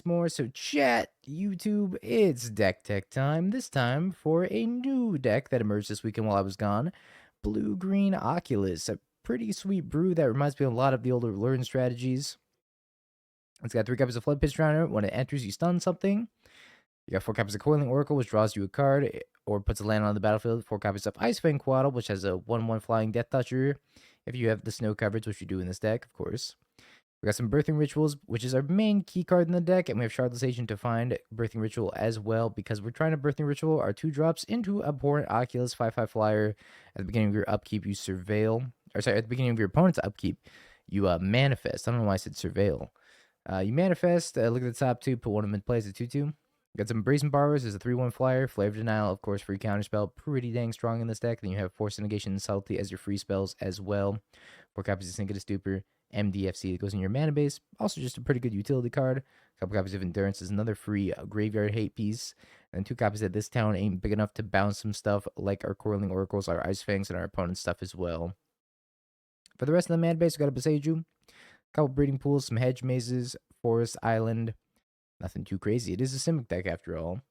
more. So chat, YouTube, it's deck tech time. This time for a new deck that emerged this weekend while I was gone. Blue-green Oculus, a pretty sweet brew that reminds me of a lot of the older learn strategies. It's got 3 copies of Floodpits Drowner. When it enters, you stun something. You got 4 copies of Coiling Oracle, which draws you a card or puts a land on the battlefield. 4 copies of Ice-Fang Coatl, which has a 1/1 flying Death Toucher. If you have the snow coverage, which you do in this deck, of course. We got some Birthing Rituals, which is our main key card in the deck, and we have Shardless Agent to find Birthing Ritual as well, because we're trying to Birthing Ritual our 2-drops into Abhorrent Oculus, 5/5 flyer. At the beginning of your upkeep, you surveil. Or sorry, at the beginning of your opponent's upkeep, you manifest. I don't know why I said surveil. You manifest, look at the top 2, put one of them in play as a 2/2. Got some Brazen Borrowers as a 3/1 flyer. Flavor Denial, of course, free counterspell. Pretty dang strong in this deck. Then you have Force of Negation and Subtlety as your free spells as well. 4 copies of Sink of Stupor. MDFC that goes in your mana base. Also just a pretty good utility card. A couple copies of Endurance is another free graveyard hate piece. And 2 copies that this town ain't big enough to bounce some stuff like our Coiling Oracles, our Ice-Fangs, and our opponent's stuff as well. For the rest of the mana base, we got a Boseiju, a couple Breeding Pools, some Hedge Mazes, Forest Island. Nothing too crazy. It is a Simic deck after all.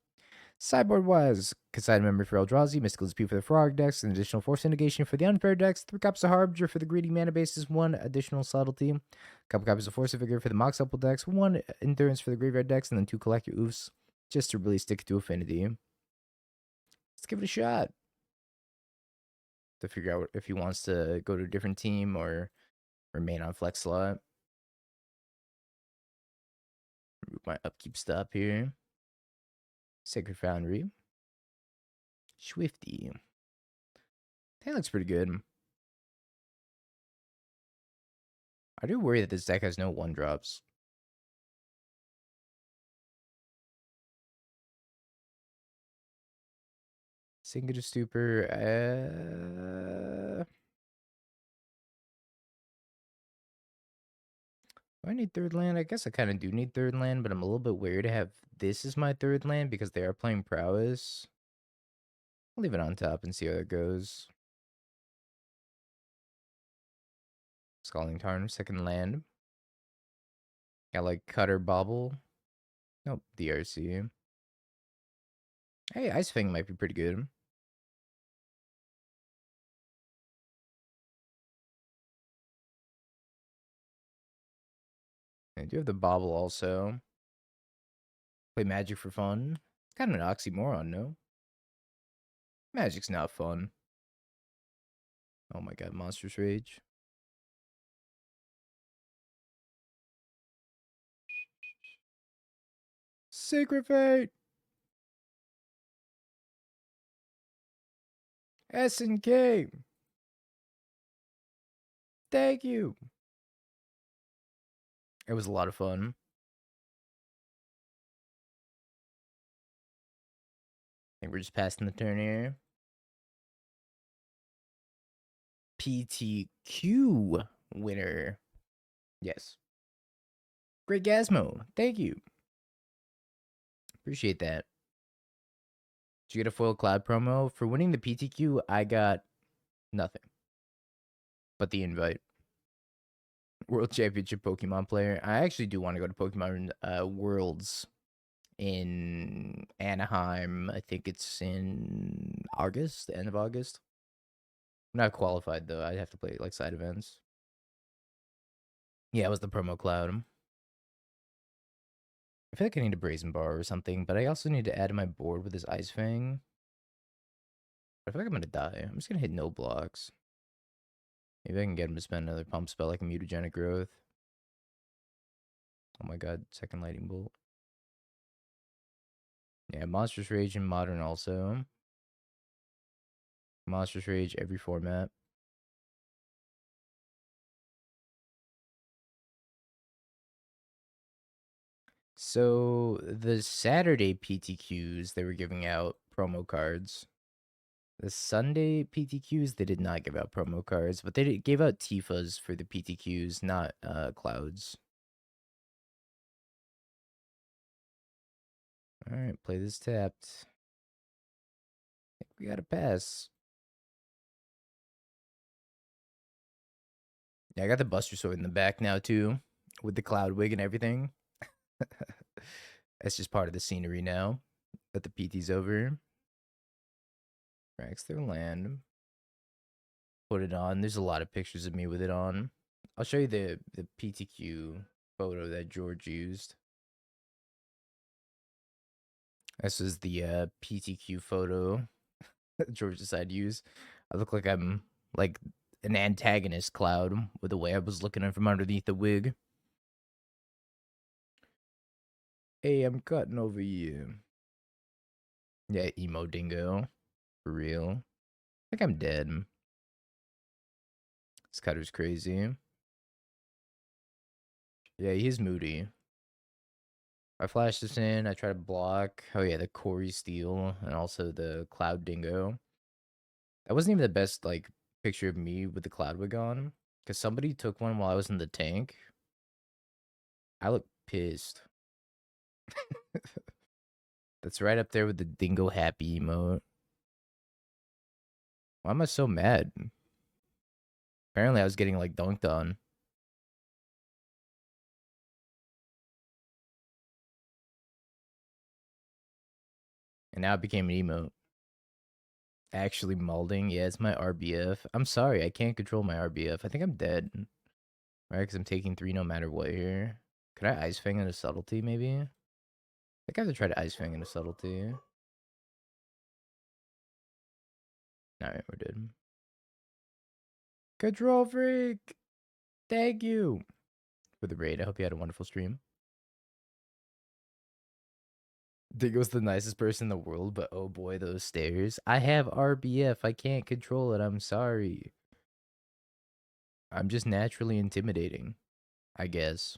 Sideboard-wise, Consign Memory for Eldrazi, Mystical Dispute for the Frog decks, an additional Force of Negation for the Unfair decks, 3 copies of Harbinger for the Greedy mana bases, 1 additional Subtlety, a couple copies of Force of Vigor for the Mox Opal decks, 1 Endurance for the Graveyard decks, and then 2 Collector Ouphes, just to really stick to Affinity. Let's give it a shot to figure out if he wants to go to a different team or remain on flex slot. Remove my upkeep stop here. Sacred Foundry. Swifty. That looks pretty good. I do worry that this deck has no 1-drops. Sink of Stupor. Do I need 3rd land? I guess I kind of do need 3rd land, but I'm a little bit weird to have this as my 3rd land because they are playing Prowess. I'll leave it on top and see how it goes. Scalding Tarn, 2nd land. Got like Cutter Bobble. Nope, DRC. Hey, Ice-Fang might be pretty good. I do have the Bobble also. Play Magic for fun. It's kind of an oxymoron, no? Magic's not fun. Oh my god, Monstrous Rage. Sacred Fate! SNK! Thank you! It was a lot of fun. I think we're just passing the turn here. PTQ winner. Yes. Great Gasmo. Thank you. Appreciate that. Did you get a foil cloud promo? For winning the PTQ, I got nothing but the invite. World Championship Pokemon player. I actually do want to go to Pokemon Worlds in Anaheim. I think it's in August, the end of August. I'm not qualified though. I'd have to play like side events. Yeah, it was the promo cloud. I feel like I need a Brazen Bar or something, but I also need to add to my board with this Ice-Fang. I feel like I'm gonna die. I'm just gonna hit no blocks. Maybe I can get him to spend another pump spell like a Mutagenic Growth. Oh my god, 2nd Lightning Bolt. Yeah, Monstrous Rage in Modern also. Monstrous Rage every format. So the Saturday PTQs, they were giving out promo cards. The Sunday PTQs, they did not give out promo cards, but they gave out Tifas for the PTQs, not clouds. Alright, play this tapped. I think we gotta pass. Yeah, I got the Buster Sword in the back now too, with the cloud wig and everything. That's just part of the scenery now that the PT's over. Tracks their land. Put it on. There's a lot of pictures of me with it on. I'll show you the PTQ photo that George used. This is the PTQ photo that George decided to use. I look like I'm like an antagonist Cloud with the way I was looking from underneath the wig. Hey, I'm cutting over you. Yeah, emo dingo. For real. I think I'm dead. This cutter's crazy. Yeah, he's moody. I flash this in. I try to block. Oh yeah, the Corey Steel and also the Cloud Dingo. That wasn't even the best like picture of me with the Cloud wig on, because somebody took one while I was in the tank. I look pissed. That's right up there with the Dingo Happy emote. Why am I so mad? Apparently, I was getting like dunked on. And now it became an emote. Actually, molding. Yeah, it's my RBF. I'm sorry, I can't control my RBF. I think I'm dead. Right, because I'm taking 3 no matter what here. Could I Ice-Fang into Subtlety, maybe? I think I have to try to Ice-Fang into Subtlety. Alright, we're good. Control Freak! Thank you for the raid. I hope you had a wonderful stream. Dingo's the nicest person in the world, but oh boy, those stairs. I have RBF. I can't control it. I'm sorry. I'm just naturally intimidating, I guess.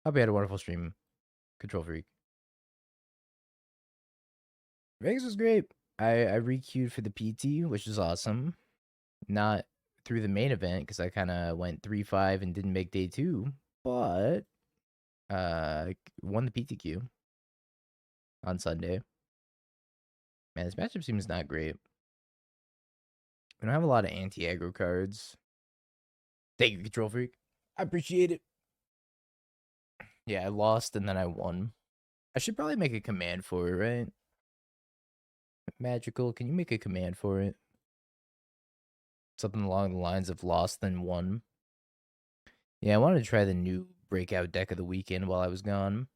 Hope you had a wonderful stream, Control Freak. Vegas was great. I re-queued for the PT, which is awesome. Not through the main event, because I kind of went 3-5 and didn't make day 2, but won the PTQ on Sunday. Man, this matchup seems not great. We don't have a lot of anti-aggro cards. Thank you, Control Freak. I appreciate it. Yeah, I lost and then I won. I should probably make a command for it, right? Magical, can you make a command for it? Something along the lines of lost then won. Yeah, I wanted to try the new breakout deck of the weekend while I was gone.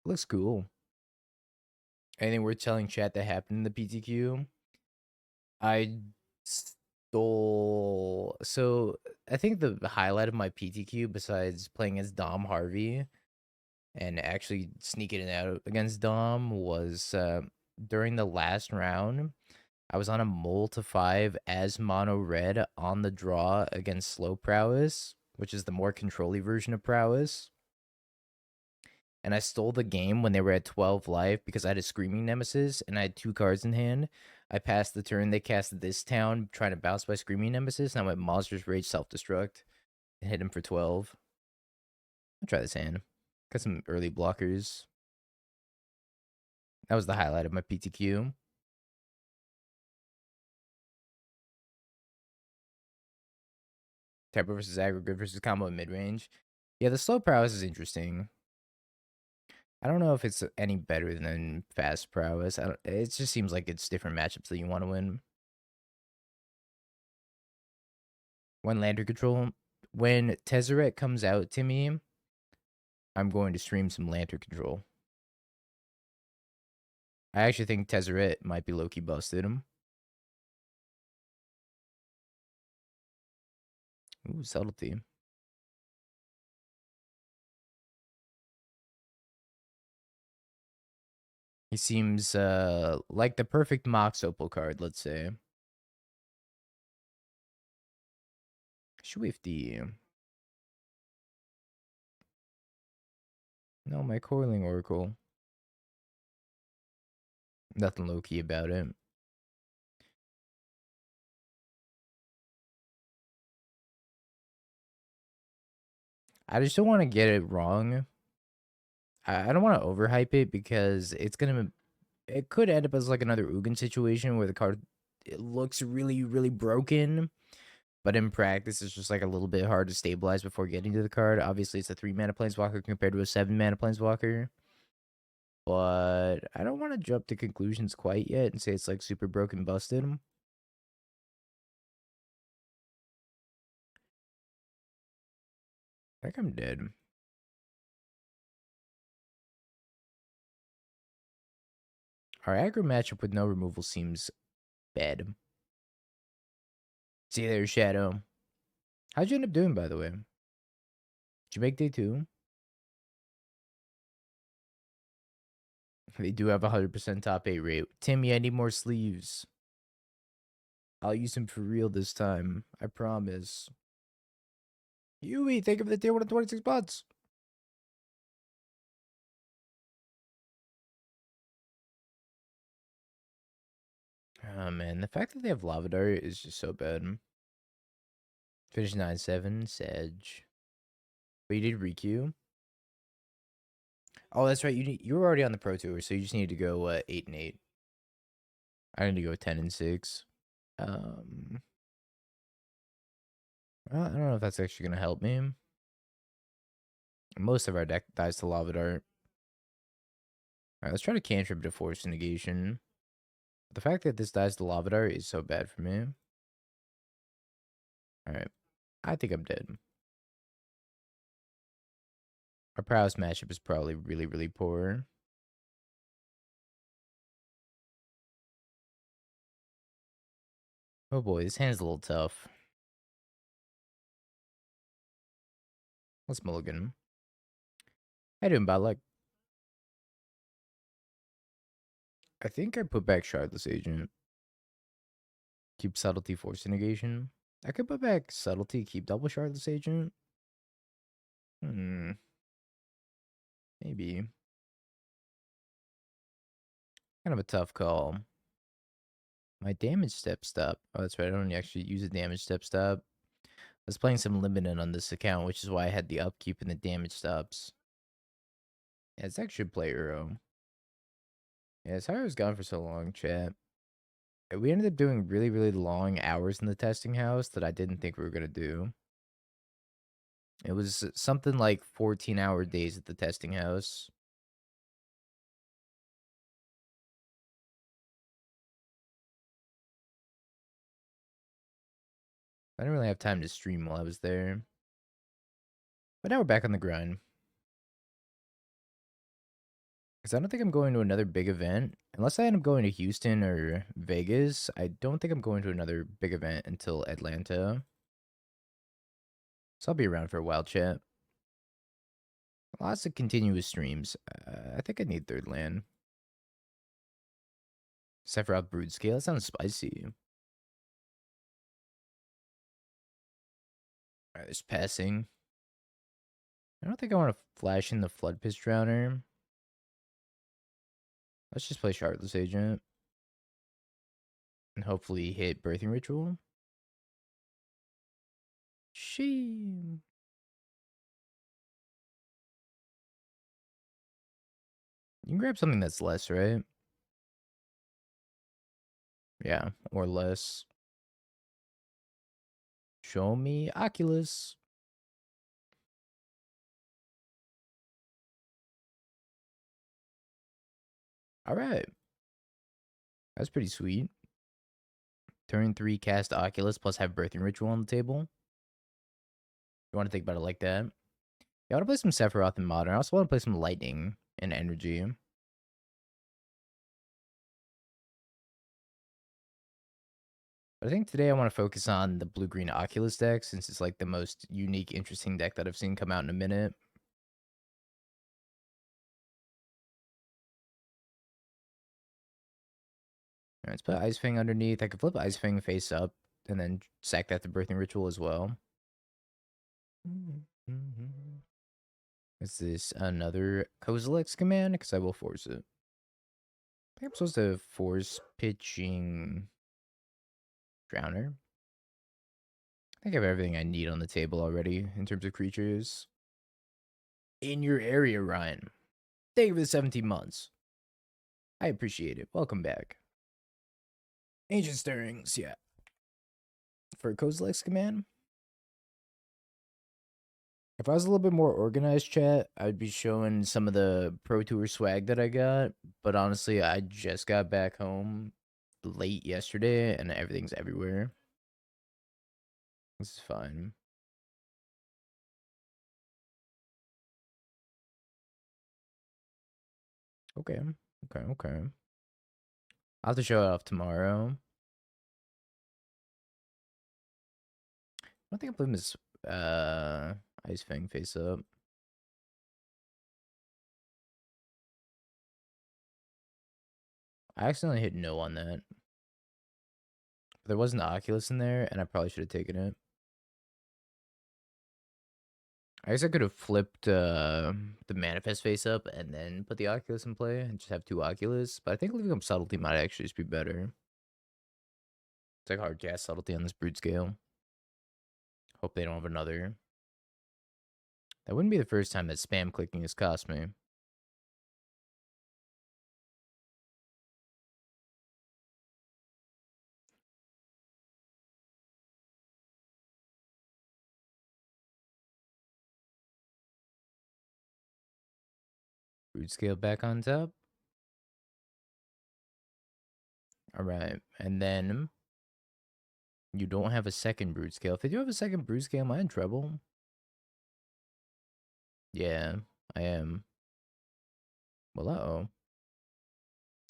It looks cool. Anything worth telling chat that happened in the PTQ? I stole. So I think the highlight of my PTQ, besides playing as Dom Harvey and actually sneaking it out against Dom, was during the last round. I was on a mole to 5 as mono red on the draw against slow prowess, which is the more control-y version of prowess. And I stole the game when they were at 12 life because I had a Screaming Nemesis and I had 2 cards in hand. I passed the turn, they cast this town trying to bounce by Screaming Nemesis, and I went Monstrous Rage Self-Destruct and hit him for 12. I'll try this hand. Got some early blockers. That was the highlight of my PTQ. Temper versus aggro, good versus combo in mid-range. Yeah, the slow prowess is interesting. I don't know if it's any better than fast prowess. It just seems like it's different matchups that you want to win. When Lantern Control, when Tezzeret comes out to me, I'm going to stream some Lantern Control. I actually think Tezzeret might be low-key busted him. Ooh, Subtlety. He seems like the perfect Mox Opal card, let's say. Swifty. No, my Coiling Oracle. Nothing low-key about it. I just don't want to get it wrong. I don't want to overhype it because it's gonna. It could end up as like another Ugin situation where the card it looks really, really broken, But in practice, it's just like a little bit hard to stabilize before getting to the card. Obviously, it's a 3-mana planeswalker compared to a 7-mana planeswalker. But I don't want to jump to conclusions quite yet and say it's like super broken busted. I think I'm dead. Our aggro matchup with no removal seems bad. See there, Shadow. How'd you end up doing, by the way? Did you make day 2? They do have a 100% top 8 rate. Timmy, I need more sleeves. I'll use him for real this time. I promise. Yui, thank you for the tier 126 spots. Oh, man. The fact that they have Lava Dart is just so bad. Finish 9-7, Sedge. But you did Riku. Oh, that's right. You were already on the Pro Tour, so you just need to go 8-8. I need to go 10-6. Well, I don't know if that's actually gonna help me. Most of our deck dies to Lava Dart. Alright, let's try to cantrip to Force of Negation. The fact that this dies to Lava Dart is so bad for me. Alright, I think I'm dead. Our prowess matchup is probably really, really poor. Oh boy, this hand's a little tough. Let's mulligan. How you doing, Balak? I think I put back Shardless Agent. Keep Subtlety, Force of Negation. I could put back Subtlety, keep double Shardless Agent. Maybe. Kind of a tough call. My damage step stop. Oh, that's right. I don't actually use a damage step stop. I was playing some limited on this account, which is why I had the upkeep and the damage stops. Yeah, Zach should play Uro. Yeah, Zyra was gone for so long, chat. We ended up doing really, really long hours in the testing house that I didn't think we were going to do. It was something like 14-hour days at the testing house. I didn't really have time to stream while I was there. But now we're back on the grind. Because I don't think I'm going to another big event. Unless I end up going to Houston or Vegas, I don't think I'm going to another big event until Atlanta. So I'll be around for a while, chat. Lots of continuous streams. I think I need third land. Sephiroth Brood Scale. That sounds spicy. Alright, there's passing. I don't think I want to flash in the Floodpits Drowner. Let's just play Shardless Agent. And hopefully hit Birthing Ritual. She. You can grab something that's less, right? Yeah, or less. Show me Oculus. All right. That's pretty sweet. Turn 3, cast Oculus, plus have Birthing Ritual on the table. You want to think about it like that? Yeah, I want to play some Sephiroth in Modern. I also want to play some Lightning and Energy. But I think today I want to focus on the blue-green Oculus deck, since it's like the most unique, interesting deck that I've seen come out in a minute. Alright, let's put Ice-Fang underneath. I could flip Ice-Fang face up, and then sack that to Birthing Ritual as well. Is this another Kozilek's command? Because I will force it. I think I'm supposed to force pitching Drowner. I think I have everything I need on the table already in terms of creatures. In your area, Ryan. Thank you for the 17 months. I appreciate it. Welcome back. Ancient Stirrings, yeah. for Kozilek's command. If I was a little bit more organized, chat, I'd be showing some of the Pro Tour swag that I got. But honestly, I just got back home late yesterday, and everything's everywhere. This is fine. Okay, okay. I'll have to show it off tomorrow. I don't think I'm putting this Ice-Fang face up. I accidentally hit no on that. There was an Oculus in there, and I probably should have taken it. I guess I could have flipped the Manifest face up and then put the Oculus in play and just have two Oculus. But I think leaving up Subtlety might actually just be better. It's like hard cast Subtlety on this Brute scale. Hope they don't have another. That wouldn't be the first time that spam clicking has cost me. Brute scale back on top. Alright, and then you don't have a second Brute scale. If they do have a second Brute scale, am I in trouble? Yeah, I am. Well, uh-oh.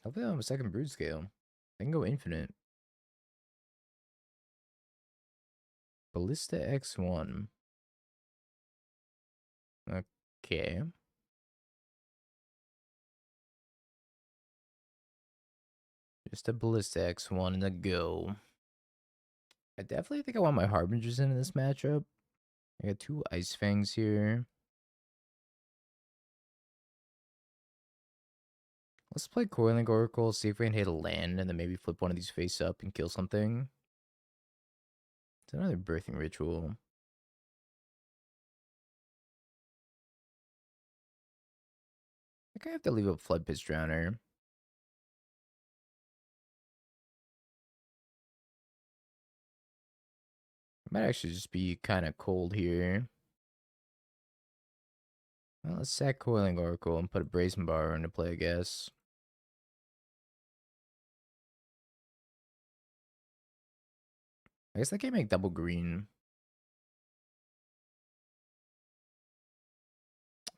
Hopefully I don't have a second Brute scale. I can go infinite. Ballista X1. Okay. Just a Ballista X1 and a go. I definitely think I want my Harbingers in this matchup. I got two Ice-Fangs here. Let's play Coiling Oracle, see if we can hit a land, and then maybe flip one of these face up and kill something. It's another Birthing Ritual. I think I have to leave up Floodpits Drowner. Might actually just be kind of cold here. Well, let's sack Coiling Oracle and put a Brazen Bar into play, I guess. I guess I can't make double green.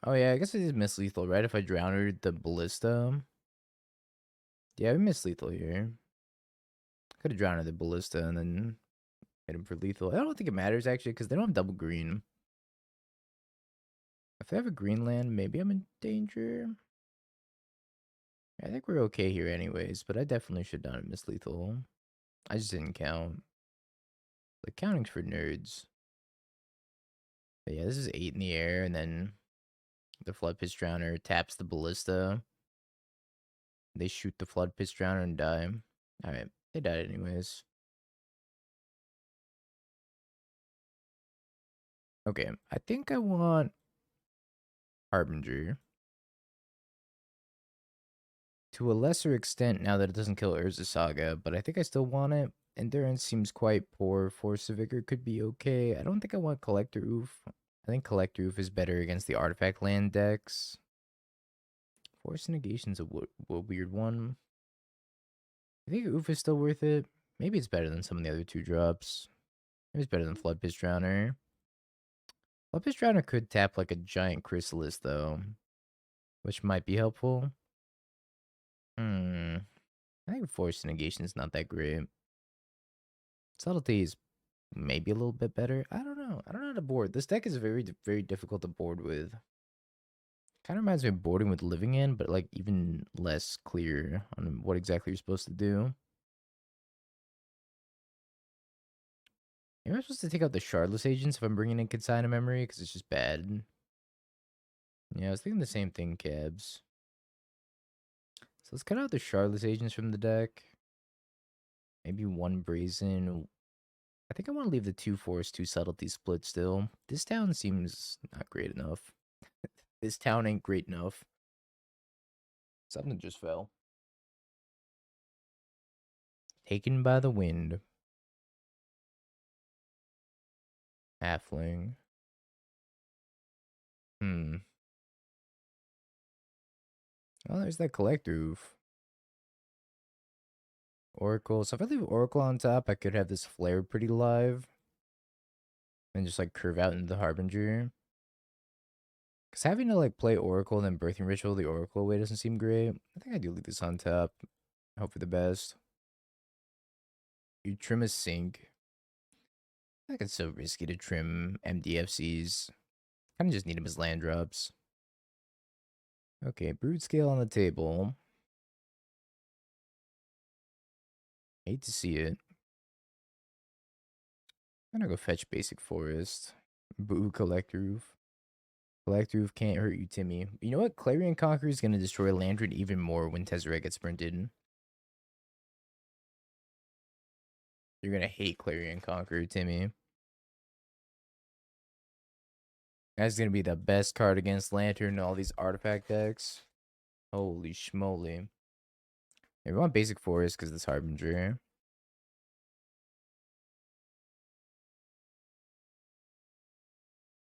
Oh yeah, I guess I did miss lethal, right? If I drowned the Ballista. Yeah, we missed lethal here. Could have drowned the Ballista and then hit him for lethal. I don't think it matters, actually, because they don't have double green. If I have a green land, maybe I'm in danger. I think we're okay here anyways, but I definitely should not have missed lethal. I just didn't count. Like, counting's for nerds. But yeah, this is 8 in the air, and then the Floodpits Drowner taps the Ballista. They shoot the Floodpits Drowner and die. Alright, they died anyways. Okay, I think I want Harbinger. To a lesser extent now that it doesn't kill Urza Saga, but I think I still want it. Endurance seems quite poor. Force of Vigor could be okay. I don't think I want Collector Ouphe. I think Collector Ouphe is better against the artifact land decks. Force of Negation's a weird one. I think Ouphe is still worth it. Maybe it's better than some of the other two drops. Maybe it's better than Floodpits Drowner. Floodpits Drowner could tap like a giant Chrysalis though, which might be helpful. I think Force of Negation is not that great. Subtlety is maybe a little bit better. I don't know. I don't know how to board. This deck is very difficult to board with. Kind of reminds me of boarding with Living In, but like even less clear on what exactly you're supposed to do. Am I supposed to take out the Shardless Agents if I'm bringing in Consign of Memory? Because it's just bad. Yeah, I was thinking the same thing, Cabs. So let's cut out the Shardless Agents from the deck. Maybe one Brazen. I think I want to leave the 2 Force, 2 Subtlety split still. This town seems not great enough. This town ain't great enough. Something just fell. Taken by the wind. Halfling. Hmm. Oh, there's that Collector Ouphe. Oracle. So if I leave Oracle on top, I could have this flare pretty live. And just like curve out into the Harbinger. Because having to like play Oracle and then Birthing Ritual the Oracle away doesn't seem great. I think I do leave this on top. Hope for the best. You trim a sink. I think it's so risky to trim MDFCs. Kind of just need them as land drops. Okay, Brood Scale on the table. Hate to see it. I'm gonna go fetch Basic Forest. Boo, Collector Ouphe. Collector Ouphe can't hurt you, Timmy. You know what? Clarion Conqueror is gonna destroy Landred even more when Tezzeret gets printed. You're gonna hate Clarion Conqueror, Timmy. That's gonna be the best card against Lantern and all these artifact decks. Holy schmoly. We want Basic Forest because this Harbinger.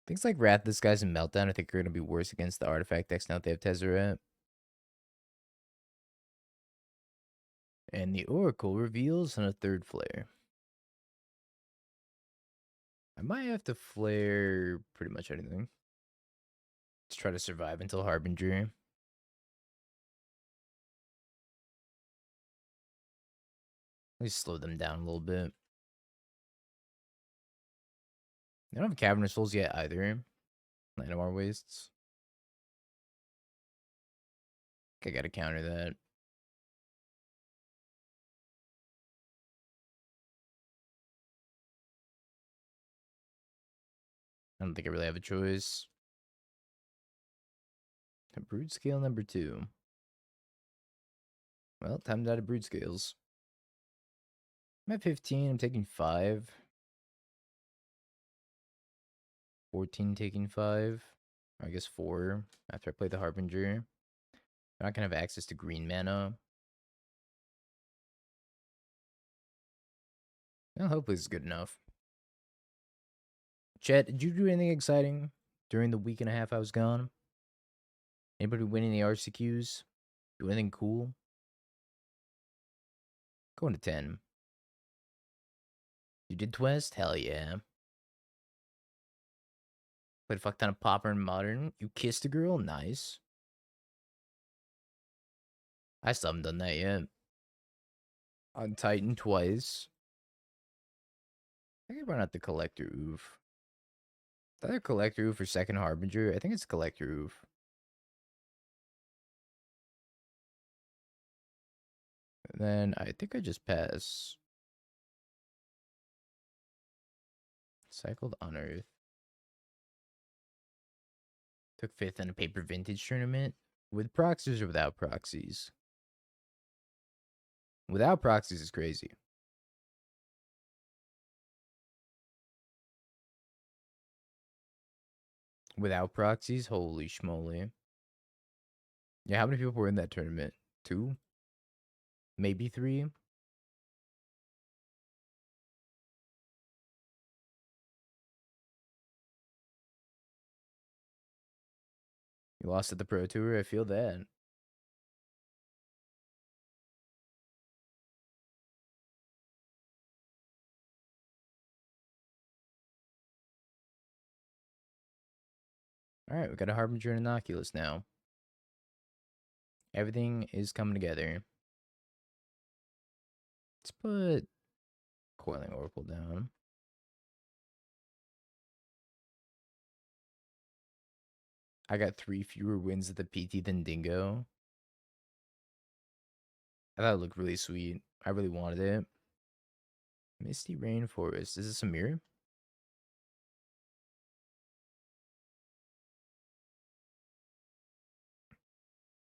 Things like Wrath, Disguise, and Meltdown I think are going to be worse against the artifact decks now that they have Tezzeret. And the Oracle reveals on a third flare. I might have to flare pretty much anything. Let's try to survive until Harbinger. At least slow them down a little bit. They don't have Cavernous Souls yet either. Llanowar Wastes. I gotta counter that. I don't think I really have a choice. Brood Scale number 2. Well, time to out of Brood Scales. I'm at 15. I'm taking 5. 14 taking 5. Or I guess 4 after I play the Harbinger. I'm not going to have access to green mana. Well, hopefully it's good enough. Chet, did you do anything exciting during the week and a half I was gone? Anybody win any RCQs? Do anything cool? Going to 10. You did Twist? Hell yeah. Played a fuck ton of Pauper and Modern. You kissed a girl? Nice. I still haven't done that yet. On Titan twice. I think I run out the Collector Ouphe. Either Collector Ouphe or second Harbinger. I think it's Collector Ouphe. And then I think I just pass. Cycled Unearth. Took 5th in a paper vintage tournament. With proxies or without proxies? Without proxies is crazy. Without proxies? Holy schmoly. Yeah, how many people were in that tournament? 2? Maybe 3? You lost at the Pro Tour? I feel that. Alright, we got a Harbinger and an Oculus now. Everything is coming together. Let's put Coiling Oracle down. I got 3 fewer wins at the PT than Dingo. I thought it looked really sweet. I really wanted it. Misty Rainforest. Is this a mirror?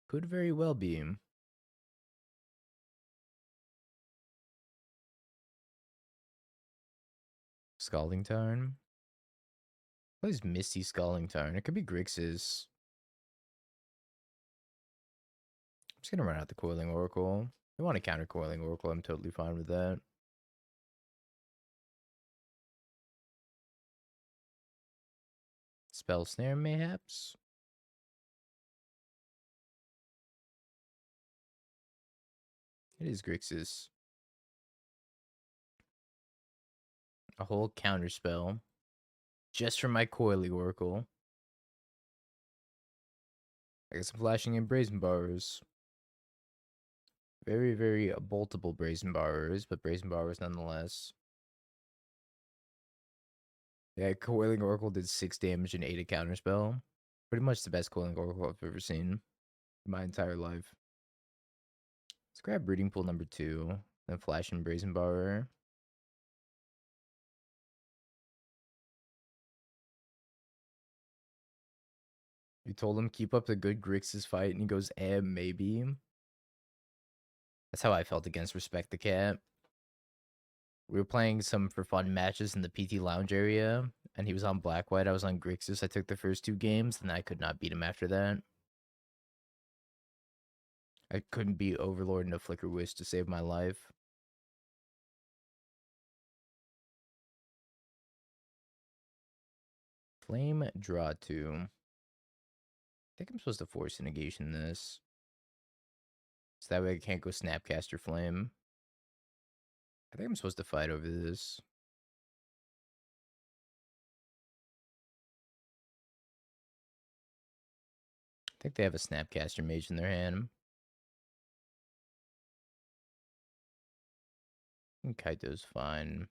Could very well be. Scalding Tarn. Plays Misty Scalding Tarn. It could be Grixis. I'm just gonna run out the Coiling Oracle. If I want to counter Coiling Oracle, I'm totally fine with that. Spell Snare, mayhaps? It is Grixis. A whole counter spell. Just for my Coiling Oracle. I guess I'm flashing in Brazen Borrowers. Very, very boltable Brazen Borrowers, but Brazen Borrowers nonetheless. Yeah, Coiling Oracle did 6 damage and 8 a counterspell. Pretty much the best Coiling Oracle I've ever seen in my entire life. Let's grab Breeding Pool number 2, then flash in Brazen Borrower. You told him keep up the good Grixis fight, and he goes, maybe. That's how I felt against Respect the Cat. We were playing some for fun matches in the PT Lounge area, and he was on Black-White, I was on Grixis. I took the first 2 games, and I could not beat him after that. I couldn't beat Overlord into Flicker Wish to save my life. Flame, draw 2. I think I'm supposed to Force Negation this. So that way I can't go Snapcaster Flame. I think I'm supposed to fight over this. I think they have a Snapcaster Mage in their hand. And Kaito's fine.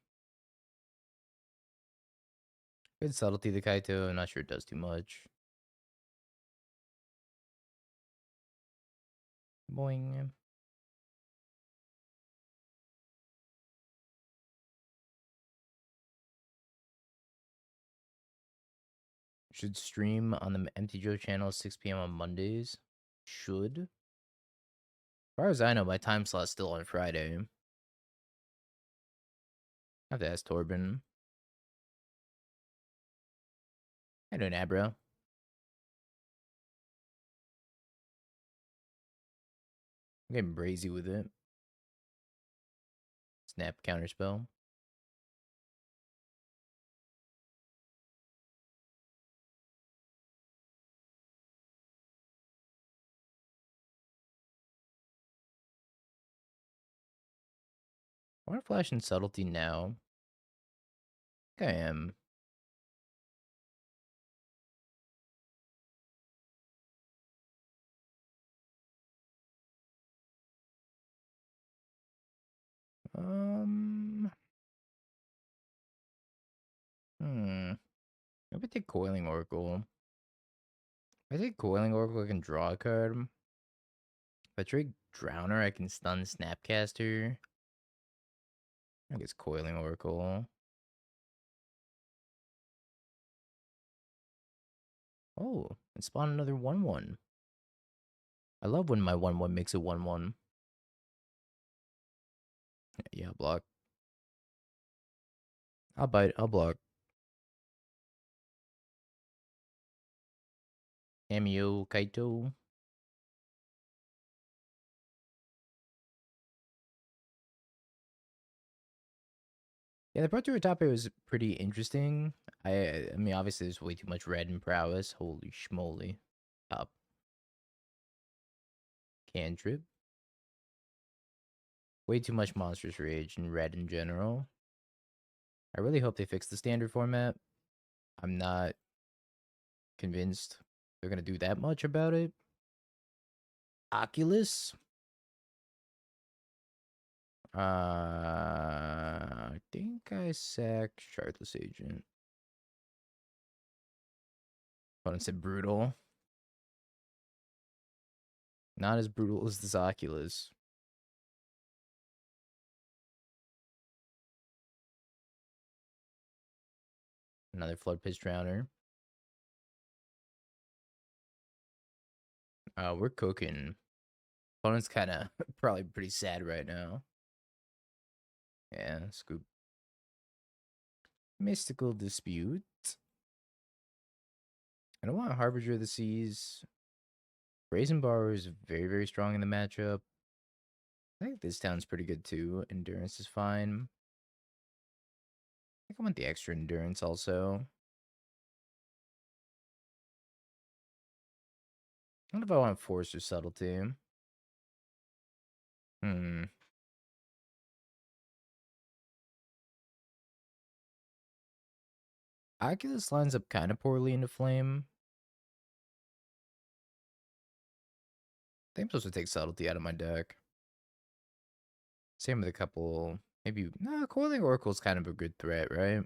Good Subtlety the Kaito. I'm not sure it does too much. Boing. Should stream on the MTGO channel 6 p.m. on Mondays. Should. As far as I know, my time slot's still on Friday. I have to ask Torben. I doing, Abra? I'm getting brazy with it. Snap counterspell. I want to flash in Subtlety now. I think I am. Maybe take Coiling Oracle. If I take Coiling Oracle, I can draw a card. If I trade Drowner, I can stun Snapcaster. I think it's Coiling Oracle. Oh, and spawn another 1/1. I love when my 1/1 makes a 1/1. Yeah, block. I'll bite. I'll block. Cameo Kaito. Yeah, the Proto Tape was pretty interesting. I mean, obviously, there's way too much red in prowess. Holy schmoly. Top. Cantrip. Way too much Monstrous Rage in red in general. I really hope they fix the standard format. I'm not convinced they're going to do that much about it. Oculus. I think I sack Shardless Agent. Opponent said brutal. Not as brutal as this Oculus. Another Floodpits Drowner. We're cooking. Opponent's kind of probably pretty sad right now. Yeah, scoop. Mystical Dispute. I don't want Harbinger of the Seas. Brazen Borrower is very, very strong in the matchup. I think this town's pretty good too. Endurance is fine. I think I want the extra endurance also. What if I want Force or Subtlety? Hmm. Oculus lines up kind of poorly into Flame. I think I'm supposed to take Subtlety out of my deck. Same with a couple. Maybe. No, Coiling Oracle is kind of a good threat, right?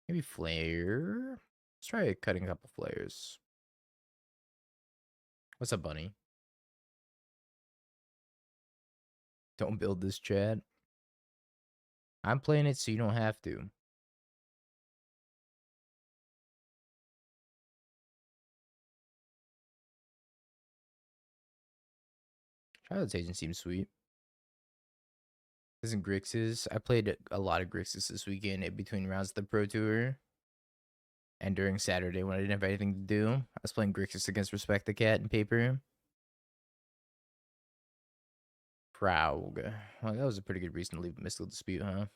Maybe Flare. Let's try cutting a couple Flares. What's up, Bunny? Don't build this, Chad. I'm playing it so you don't have to. Shardless Agent seems sweet. Isn't Grixis? I played a lot of Grixis this weekend in between rounds of the Pro Tour. And during Saturday when I didn't have anything to do, I was playing Grixis against Respect the Cat and paper. Praug. Well, that was a pretty good reason to leave Mystical Dispute, huh?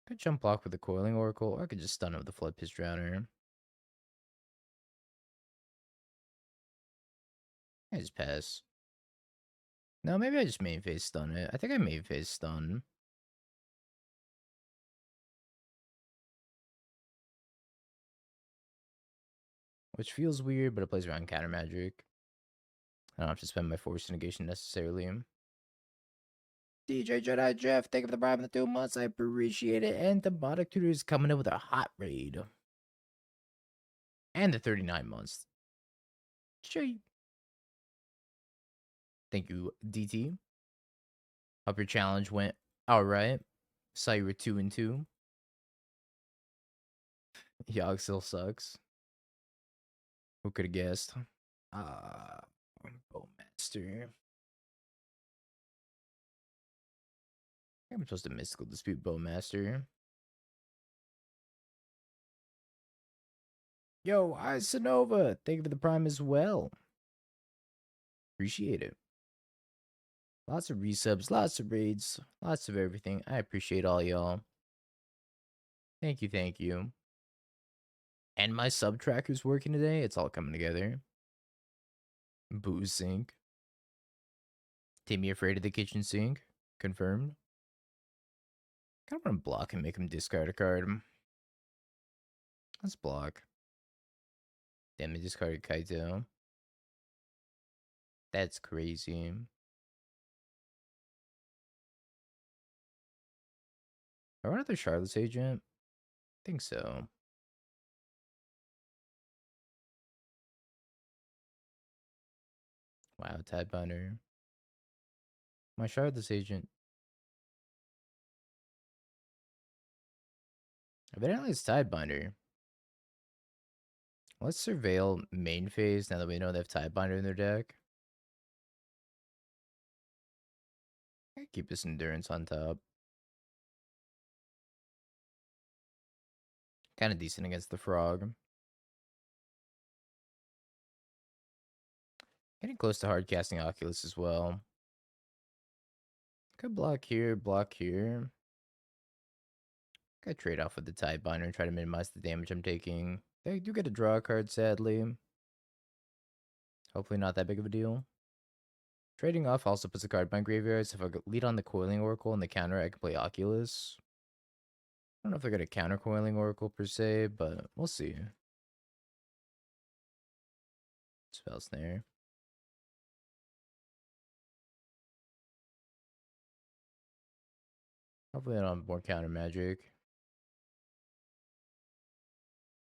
Could jump block with the Coiling Oracle, or I could just stun it with the Floodpits Drowner. I just pass. No, maybe I just main phase stun it. I think I main phase stun. Which feels weird, but it plays around counter magic. I don't have to spend my Force of Negation necessarily. DJ Jedi Jeff, thank you for the bribe in the 2 months. I appreciate it. And the Demonic Tutor is coming in with a hot raid. And the 39 months. Gee. Thank you, DT. Hope your challenge went alright. Saw you were 2-2. Yogg still sucks. Who could have guessed? Bowmaster. I'm supposed to Mystical Dispute Bowmaster. Yo, Isanova, thank you for the prime as well. Appreciate it. Lots of resubs, lots of raids, lots of everything. I appreciate all y'all. Thank you, thank you. And my sub tracker's working today. It's all coming together. Booze sink. Timmy afraid of the kitchen sink. Confirmed. Kind of want to block and make him discard a card. Let's block. Damn, he discarded Kaito. That's crazy. I run another Shardless Agent? I think so. Wow, Tidebinder. My Shardless Agent. Evidently it's Tidebinder. Let's surveil main phase now that we know they have Tidebinder in their deck. I keep this Endurance on top. Kind of decent against the Frog. Getting close to hard casting Oculus as well. Could block here, block here. Could trade off with the Tidebinder and try to minimize the damage I'm taking. They do get a draw card, sadly. Hopefully not that big of a deal. Trading off also puts a card in my graveyard, so if I lead on the Coiling Oracle and the counter, I can play Oculus. I don't know if they're going to counter Coiling Oracle per se, but we'll see. Spell Snare. Hopefully I don't have more counter magic.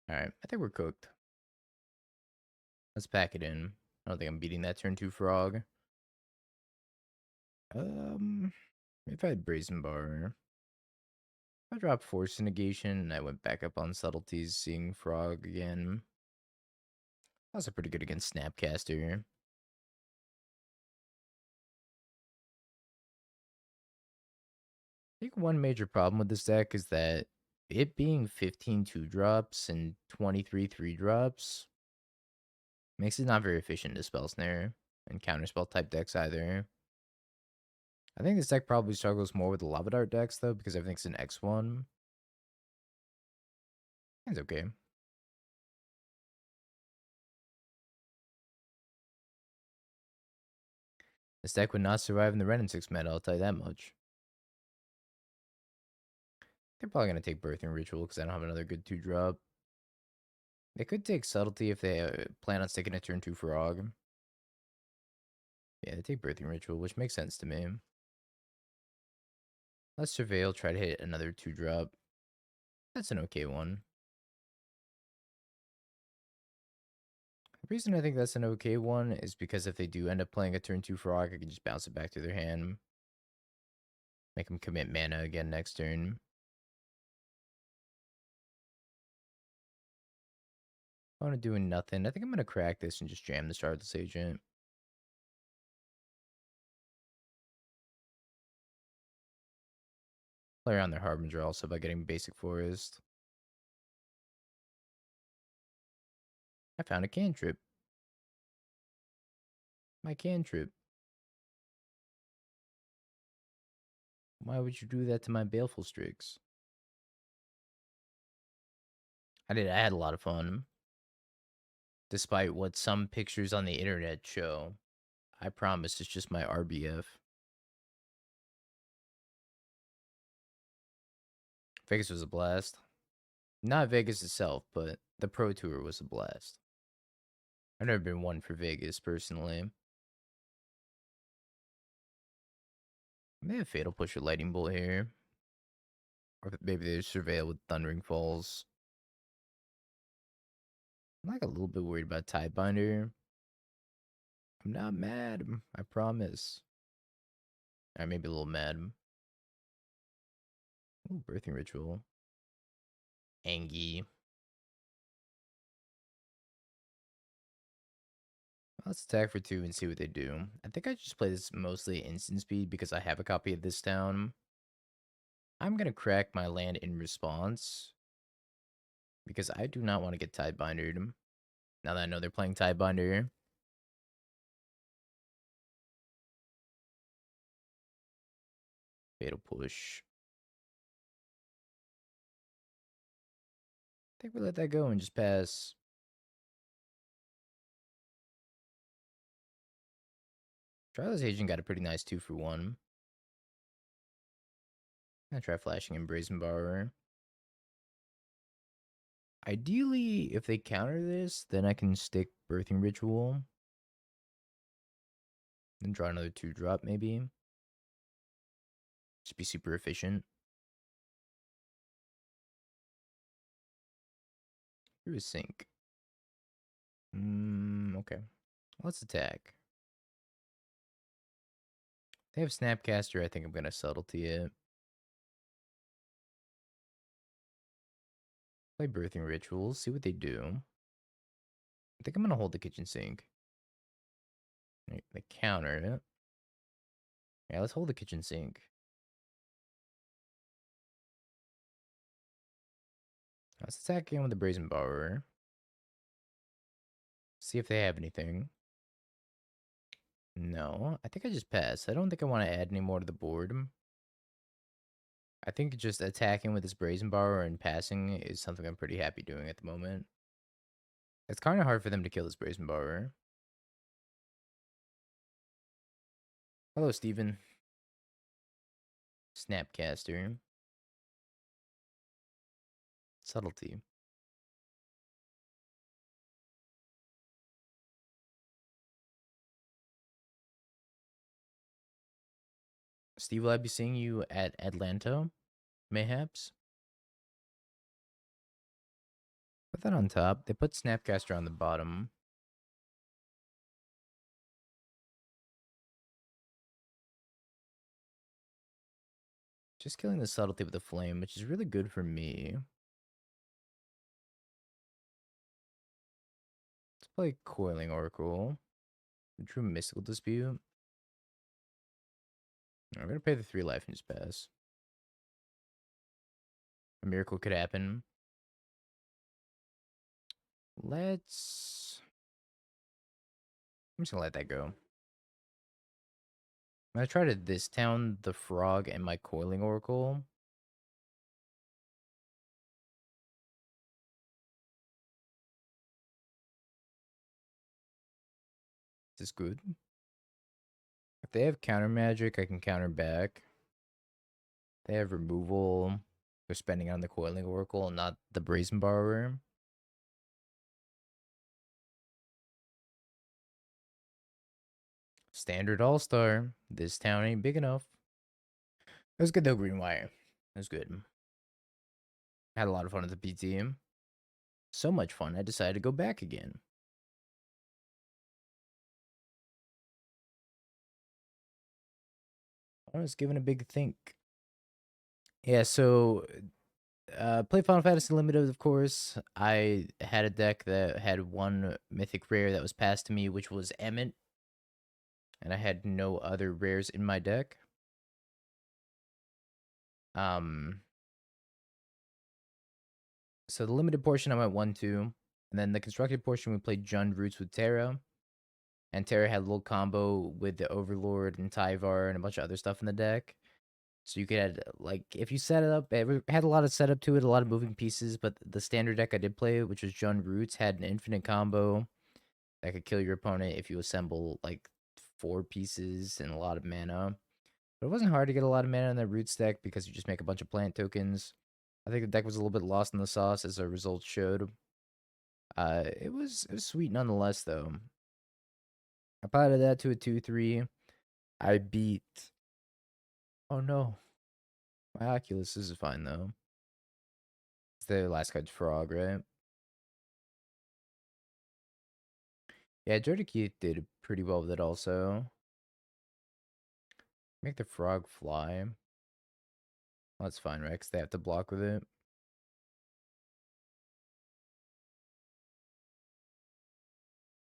Alright, I think we're cooked. Let's pack it in. I don't think I'm beating that turn 2 Frog. If I had Brazen Bar. I dropped Force of Negation and I went back up on Subtleties, seeing Frog again. Also pretty good against Snapcaster. I think one major problem with this deck is that it being 15 2-drops and 23 3-drops makes it not very efficient to Spell Snare and Counterspell type decks either. I think this deck probably struggles more with the Lava Dart decks though because everything's an X1. It's okay. This deck would not survive in the red and 6 meta, I'll tell you that much. They're probably going to take Birthing Ritual because I don't have another good 2-drop. They could take Subtlety if they plan on sticking a turn 2 Frog. Yeah, they take Birthing Ritual, which makes sense to me. Let's Surveil, try to hit another 2-drop. That's an okay one. The reason I think that's an okay one is because if they do end up playing a turn 2 Frog, I can just bounce it back to their hand. Make them commit mana again next turn. I want to do nothing. I think I'm going to crack this and just jam the Shardless Agent. Play around their Harbinger also by getting basic Forest. I found a cantrip. My cantrip. Why would you do that to my Baleful Strix? I had a lot of fun. Despite what some pictures on the internet show. I promise it's just my RBF. Vegas was a blast. Not Vegas itself, but the Pro Tour was a blast. I've never been one for Vegas, personally. I may have Fatal Push with Lightning Bolt here. Or maybe they Surveil with Thundering Falls. I'm like a little bit worried about Tidebinder. I'm not mad, I promise. I may be a little mad. Ooh, Birthing Ritual. Angie. Let's attack for 2 and see what they do. I think I just play this mostly instant speed because I have a copy of this down. I'm going to crack my land in response because I do not want to get Tidebindered. Now that I know they're playing Tidebinder. Fatal Push. I think we let that go and just pass. Shardless Agent got a pretty nice 2 for 1. I'm going to try flashing in Brazen Borrower. Ideally, if they counter this, then I can stick Birthing Ritual. And draw another 2-drop, maybe. Just be super efficient. Through a sink. Okay. Let's attack. They have Snapcaster. I think I'm going to Subtlety it. Play Birthing Rituals. See what they do. I think I'm going to hold the kitchen sink. They counter it. Yeah, let's hold the kitchen sink. Let's attack again with the Brazen Borrower. See if they have anything. No, I think I just pass. I don't think I want to add any more to the board. I think just attacking with this Brazen Borrower and passing is something I'm pretty happy doing at the moment. It's kind of hard for them to kill this Brazen Borrower. Hello, Steven. Snapcaster. Subtlety. Steve, will I be seeing you at Atlanta? Mayhaps? Put that on top. They put Snapcaster on the bottom. Just killing the Subtlety with a Flame, which is really good for me. Let's play Coiling Oracle. True Mystical Dispute. I'm going to pay the 3 life and just pass. A miracle could happen. I'm just going to let that go. I'm going to try to this town the Frog and my Coiling Oracle. Is this good? If they have counter magic, I can counter back. They have removal. They're spending on the Coiling Oracle, not the Brazen Borrower. Standard All-Star. This town ain't big enough. It was good though, Green Wire. It was good. Had a lot of fun at the PTM. So much fun, I decided to go back again. I was given a big think. Yeah, so play Final Fantasy Limited, of course. I had a deck that had one mythic rare that was passed to me, which was Emmett. And I had no other rares in my deck. So the limited portion I went 1-2. And then the constructed portion we played Jund Roots with Terra. And Terra had a little combo with the Overlord and Tyvar and a bunch of other stuff in the deck. So you could add, like, if you set it up, it had a lot of setup to it, a lot of moving pieces, but the standard deck I did play, which was Jund Roots, had an infinite combo that could kill your opponent if you assemble, like, 4 pieces and a lot of mana. But it wasn't hard to get a lot of mana in that Roots deck because you just make a bunch of plant tokens. I think the deck was a little bit lost in the sauce, as our results showed. It was sweet nonetheless, though. I potted that to a 2-3. I beat... Oh, no. My Oculus, this is fine, though. It's the last card's Frog, right? Yeah, Jordan Keith did pretty well with it also. Make the frog fly. Well, that's fine, right? 'Cause they have to block with it.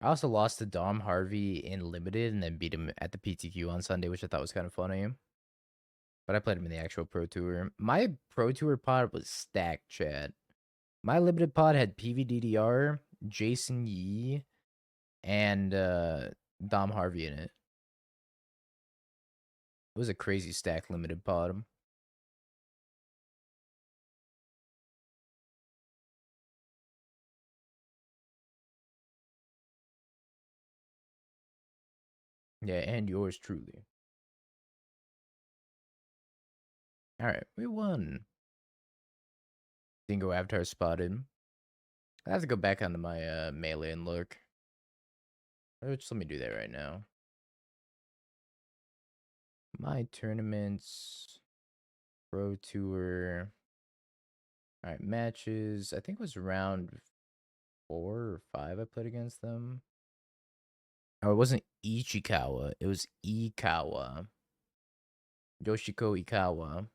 I also lost to Dom Harvey in Limited and then beat him at the PTQ on Sunday, which I thought was kind of funny. But I played him in the actual Pro Tour. My Pro Tour pod was stacked, Chad. My Limited pod had PVDDR, Jason Yee, and Dom Harvey in it. It was a crazy stacked Limited pod. Yeah, and yours truly. All right, we won. Dingo Avatar spotted. I have to go back onto my melee and look. Just let me do that right now. My tournaments, Pro Tour. All right, matches. I think it was round 4 or 5 I played against them. Oh, it wasn't Ichikawa. It was Ikawa. Yoshiko Ikawa.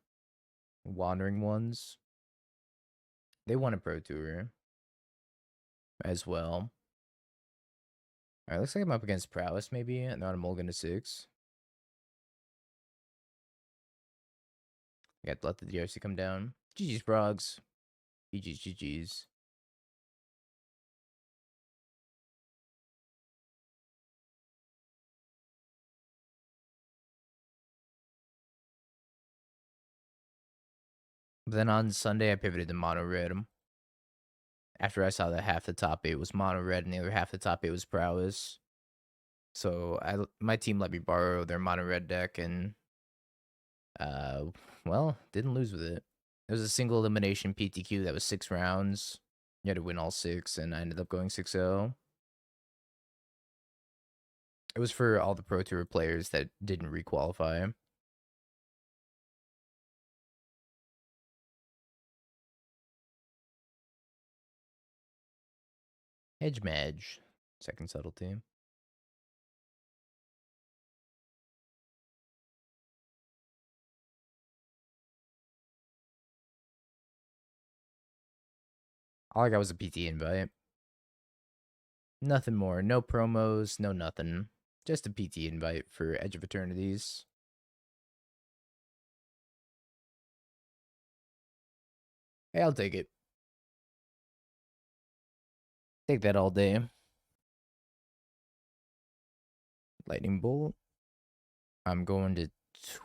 Wandering Ones. They won a Pro Tour as well. All right, looks like I'm up against Prowess maybe, and they're on a mulligan to 6. Got to let the DRC come down. GG's, Frogs. GG's. Then on Sunday, I pivoted to mono red. After I saw that half the top 8 was mono red and the other half the top 8 was Prowess. So my team let me borrow their mono red deck and, well, didn't lose with it. It was a single elimination PTQ that was 6 rounds. You had to win all 6, and I ended up going 6-0. It was for all the Pro Tour players that didn't requalify. Hedge Maze, second subtlety. All I got was a PT invite. Nothing more. No promos, no nothing. Just a PT invite for Edge of Eternities. Hey, I'll take it. Take that all day. Lightning Bolt. I'm going to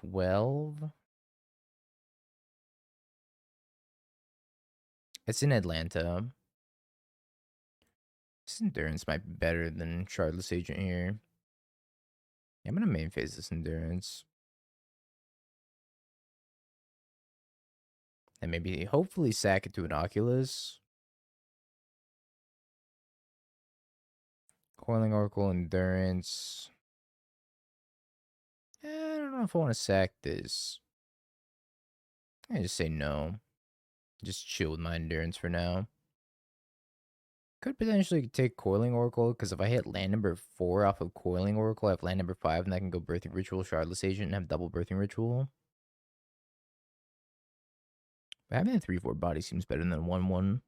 12. It's in Atlanta. This endurance might be better than Shardless Agent here. Yeah, I'm gonna main phase this Endurance. And maybe, hopefully, sack it to an Oculus. Coiling Oracle, Endurance. I don't know if I want to sack this. I just say no. Just chill with my Endurance for now. Could potentially take Coiling Oracle, because if I hit land number 4 off of Coiling Oracle, I have land number 5, and I can go Birthing Ritual, Shardless Agent, and have double Birthing Ritual. But having a 3/4 body seems better than 1/1.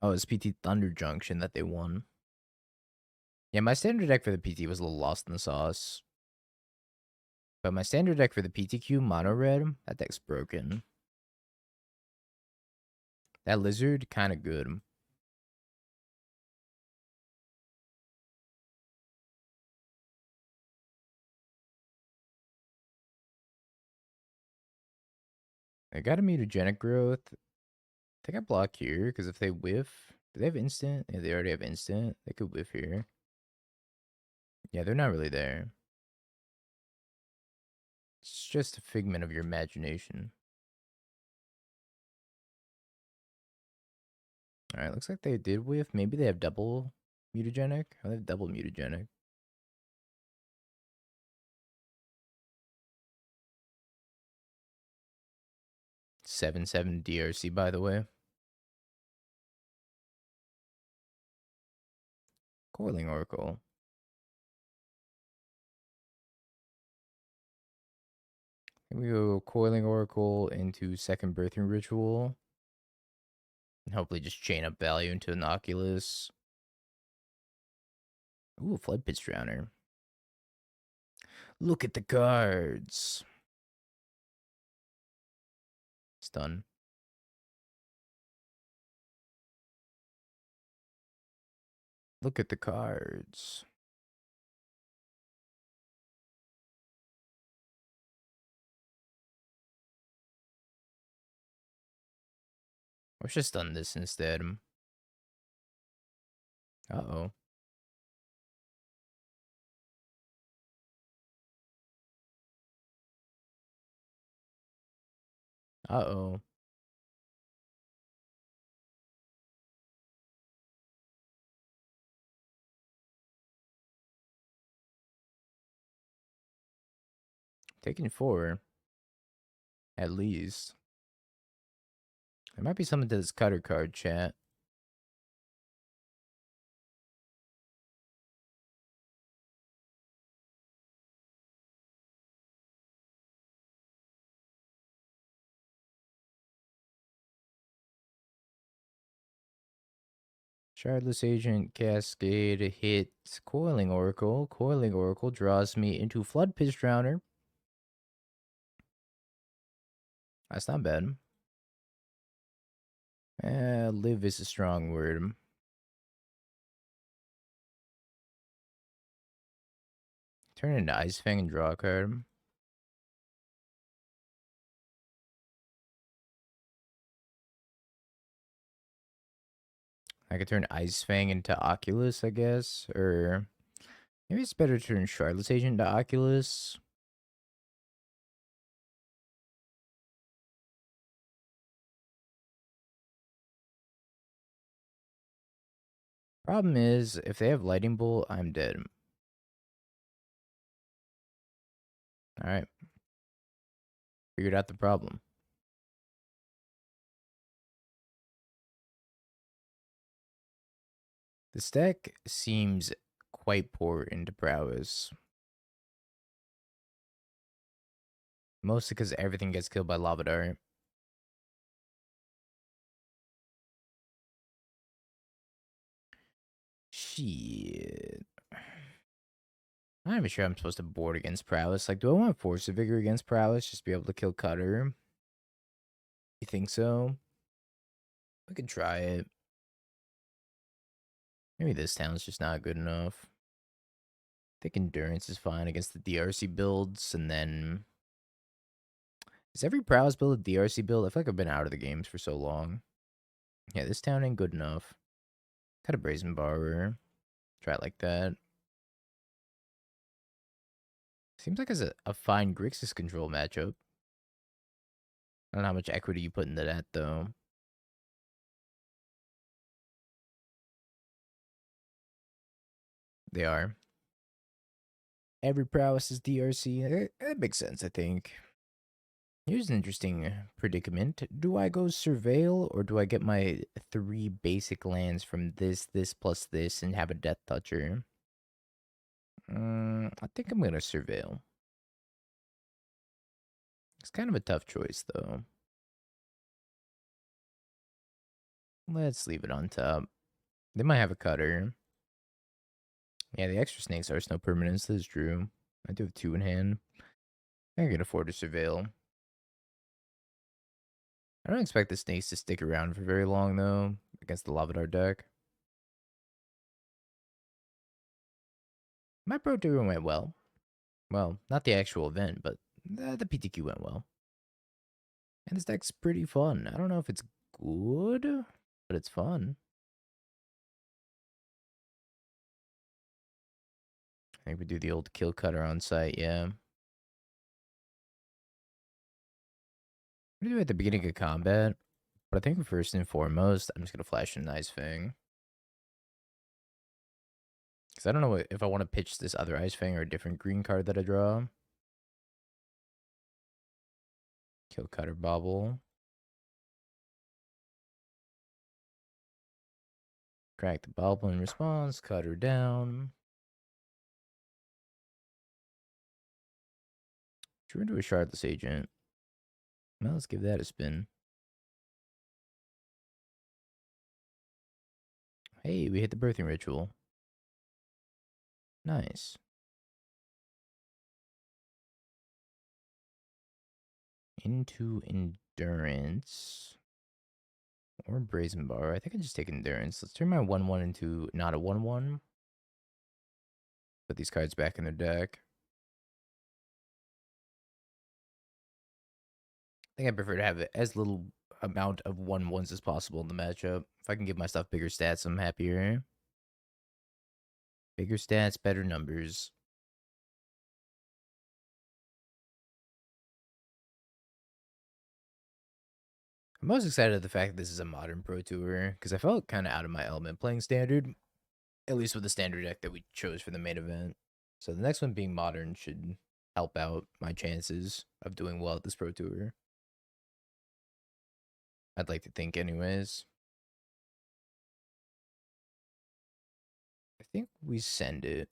Oh, it's PT Thunder Junction that they won. Yeah, my standard deck for the PT was a little lost in the sauce. But my standard deck for the PTQ, Mono Red, that deck's broken. That Lizard, kind of good. I got a Mutagenic Growth. I think I block here, because if they whiff... Do they have instant? Yeah, they already have instant. They could whiff here. Yeah, they're not really there. It's just a figment of your imagination. Alright, looks like they did whiff. Maybe they have double mutagenic. Oh, they have double mutagenic. Seven DRC, by the way. Coiling Oracle. Here we go Coiling Oracle into second Birthing Ritual. And hopefully just chain up value into an Oculus. Ooh, Floodpits Drowner. Look at the cards. Stun. Look at the cards. I should stun this instead. Uh-oh. Uh-oh. Taking 4. At least. There might be something to this cutter card, chat. Shardless Agent, Cascade, hit, Coiling Oracle. Coiling Oracle draws me into Floodpits Drowner. That's not bad. Live is a strong word. Turn into Ice-Fang and draw a card. I could turn Ice-Fang into Oculus, I guess. Or maybe it's better to turn Shardless Agent into Oculus. Problem is, if they have Lightning Bolt, I'm dead. Alright. Figured out the problem. This deck seems quite poor into prowess. Mostly because everything gets killed by Lava Dart. Shit. I'm not even sure I'm supposed to board against prowess. Like, do I want Force of Vigor against prowess? Just be able to kill Cutter? You think so? We could try it. Maybe this town's just not good enough. I think Endurance is fine against the DRC builds, and then... Is every prowess build a DRC build? I feel like I've been out of the games for so long. Yeah, this town ain't good enough. Got a Brazen Borrower. Try it like that. Seems like it's a fine Grixis control matchup. I don't know how much equity you put into that, though. They are. Every prowess is DRC. That makes sense, I think. Here's an interesting predicament. Do I go Surveil, or do I get my 3 basic lands from this, plus this, and have a Death Toucher? I think I'm gonna Surveil. It's kind of a tough choice, though. Let's leave it on top. They might have a cutter. Yeah, the extra snakes are no permanence. This is true. I do have 2 in hand. I can afford to Surveil. I don't expect the snakes to stick around for very long, though, against the Lavadar deck. My Pro Tour went well. Well, not the actual event, but the PTQ went well. And this deck's pretty fun. I don't know if it's good, but it's fun. I think we do the old kill cutter on site, yeah. We do it at the beginning of combat, but I think first and foremost, I'm just going to flash an Ice-Fang. Because I don't know if I want to pitch this other Ice-Fang or a different green card that I draw. Kill cutter bobble. Crack the bobble in response, cut her down. Turn into a Shardless Agent. Well, let's give that a spin. Hey, we hit the birthing ritual. Nice. Into Endurance. Or Brazen Bar. I think I just take Endurance. Let's turn my 1-1 into not a 1-1. Put these cards back in their deck. I think I prefer to have as little amount of 1-1s as possible in the matchup. If I can give myself bigger stats, I'm happier. Bigger stats, better numbers. I'm most excited at the fact that this is a modern Pro Tour, because I felt kind of out of my element playing Standard, at least with the Standard deck that we chose for the main event. So the next one being modern should help out my chances of doing well at this Pro Tour. I'd like to think anyways. I think we send it.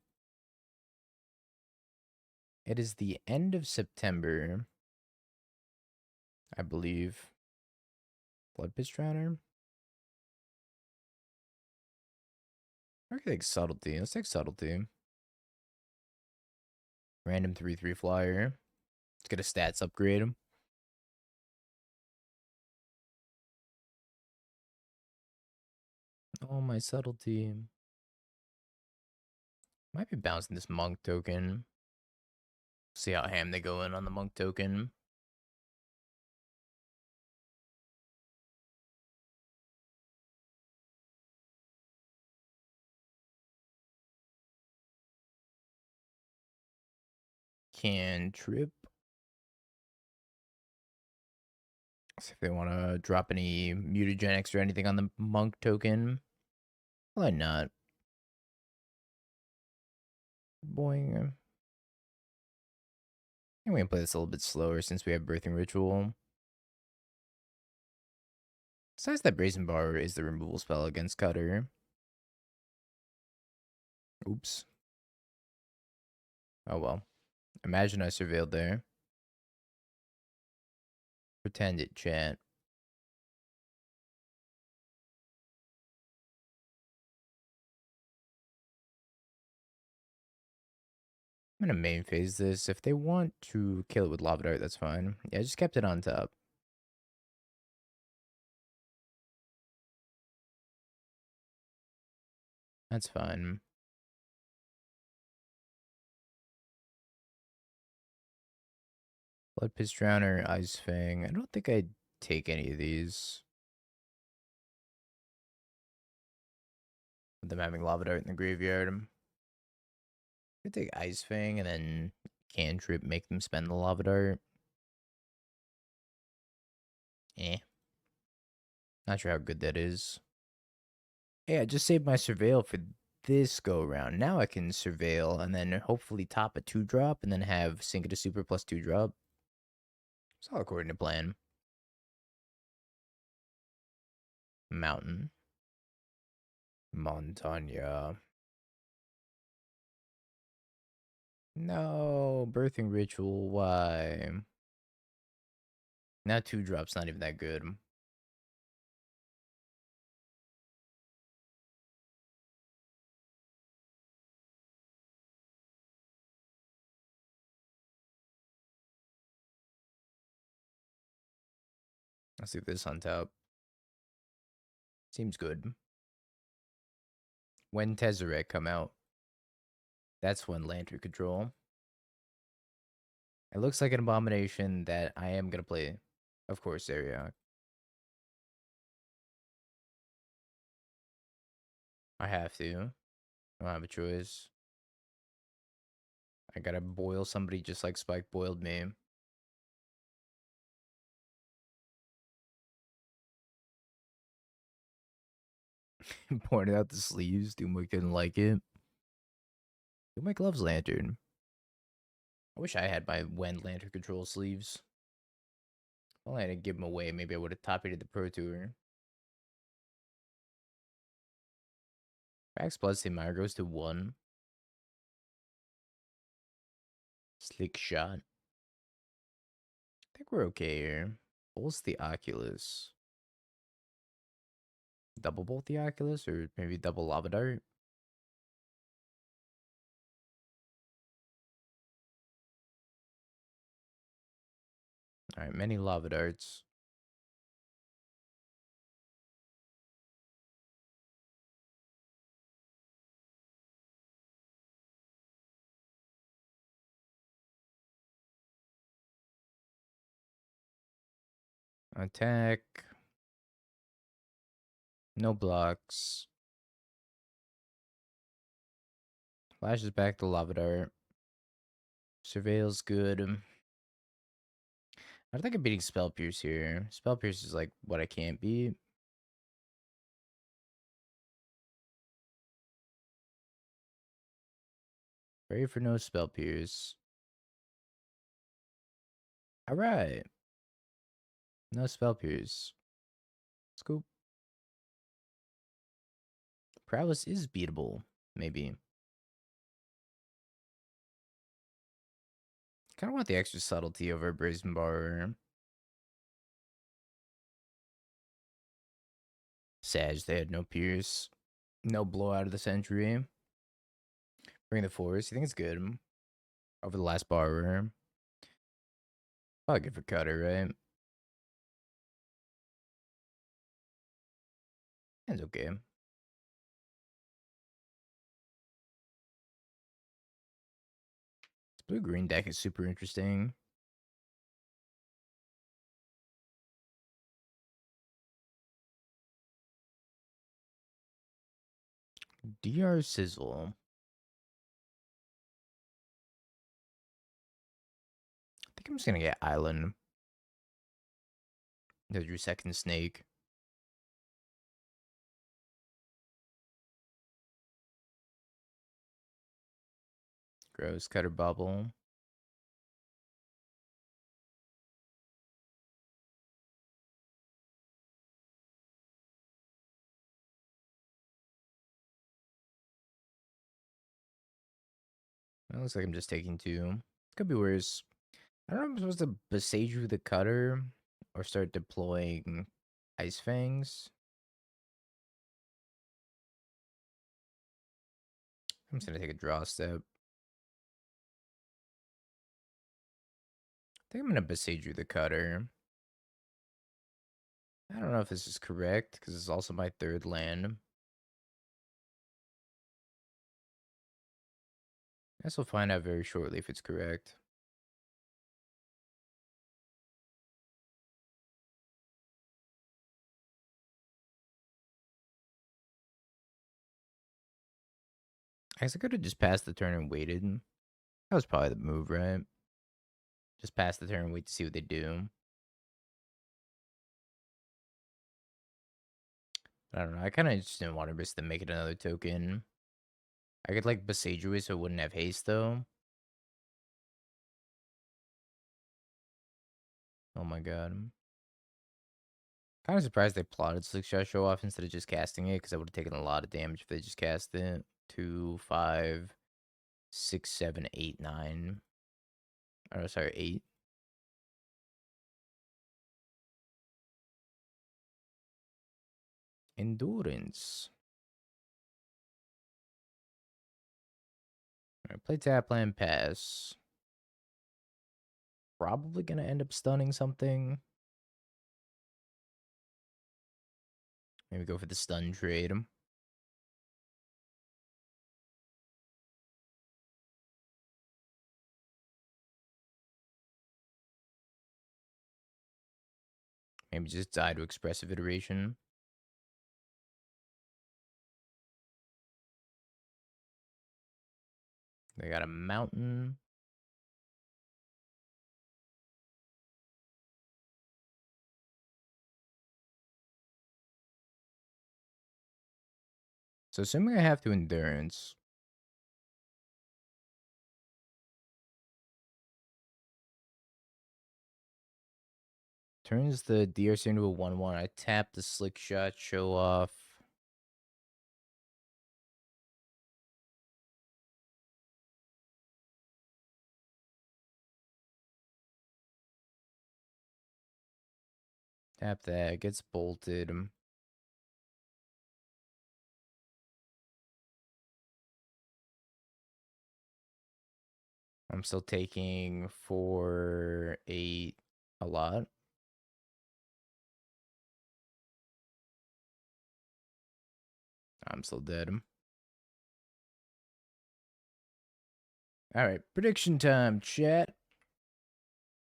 It is the end of September, I believe. Floodpits Drowner? I could take Subtlety. Let's take Subtlety. Random 3/3 flyer. Let's get a stats upgrade. Oh, my Subtlety. Might be bouncing this Monk token. See how ham they go in on the Monk token. Cantrip. See if they want to drop any mutagenics or anything on the Monk token. Why not? Boing. I'm going to play this a little bit slower since we have Birthing Ritual. Besides that, Brazen Bar is the removal spell against Cutter. Oops. Oh well. Imagine I surveilled there. Pretend it, chat. I'm gonna main phase this. If they want to kill it with Lava Dart, that's fine. Yeah, I just kept it on top. That's fine. Floodpits Drowner, Ice-Fang. I don't think I'd take any of these. With them having Lava Dart in the graveyard. I could take Ice-Fang and then cantrip, make them spend the lava dart. Not sure how good that is. Hey, I just saved my surveil for this go around. Now I can surveil and then hopefully top a 2-drop and then have sink it to super plus 2-drop. It's all according to plan. Mountain. Montaña. No, birthing ritual, why? Now 2-drop's not even that good. Let's leave this on top. Seems good. When Tezzeret come out, that's when Lantern control. It looks like an abomination that I am gonna play. Of course, Ariok. I have to. I don't have a choice. I gotta boil somebody just like Spike boiled me. Pointed out the sleeves. Doomwick didn't like it. Doomwick loves Lantern. I wish I had my when Lantern control sleeves. If only I didn't give them away, maybe I would have top aided the Pro Tour. Max plus Mire goes to 1. Slick shot. I think we're okay here. Pulse the Oculus. Double bolt the Oculus, or maybe double Lava Dart. Alright, many Lava Darts. Attack. No blocks. Flashes back the Lava Dart. Surveil's good. I don't think I'm beating Spell Pierce here. Spell Pierce is like what I can't beat. Pray for no Spell Pierce. Alright. No Spell Pierce. Scoop. Prowess is beatable. Maybe. Kind of want the extra subtlety over Brazen Bar. Sag, they had no Pierce. No blowout of the century. Bring the Force. You think it's good? Over the last bar. Probably good for Cutter, right? That's okay. This blue-green deck is super interesting. DR Sizzle. I think I'm just gonna get Island. There's your second snake. Gross. Cutter Bubble. It looks like I'm just taking 2. Could be worse. I don't know if I'm supposed to Boseiju the Cutter or start deploying Ice-Fangs. I'm just gonna take a draw step. I think I'm gonna Boseiju the Cutter. I don't know if this is correct, because it's also my 3rd land. I guess we'll find out very shortly if it's correct. I guess I could have just passed the turn and waited. That was probably the move, right? Just pass the turn, wait to see what they do. I don't know. I kind of just didn't want to risk them making another token. I could like Boseiju it so it wouldn't have haste though. Oh my god. Kind of surprised they plotted Slick Shot Show Off instead of just casting it, because I would have taken a lot of damage if they just cast it. 2, 5, 6, 7, 8, 9. Oh, sorry, 8. Endurance. Alright, play tap, land, pass. Probably gonna end up stunning something. Maybe go for the stun trade. Maybe just die to expressive iteration. They got a mountain. So assuming I have to endurance. Turns the DRC into a 1/1. I tap the Slick Shot Show Off. Tap that. Gets bolted. I'm still taking 4, 8 a lot. I'm still dead. Alright, prediction time, chat.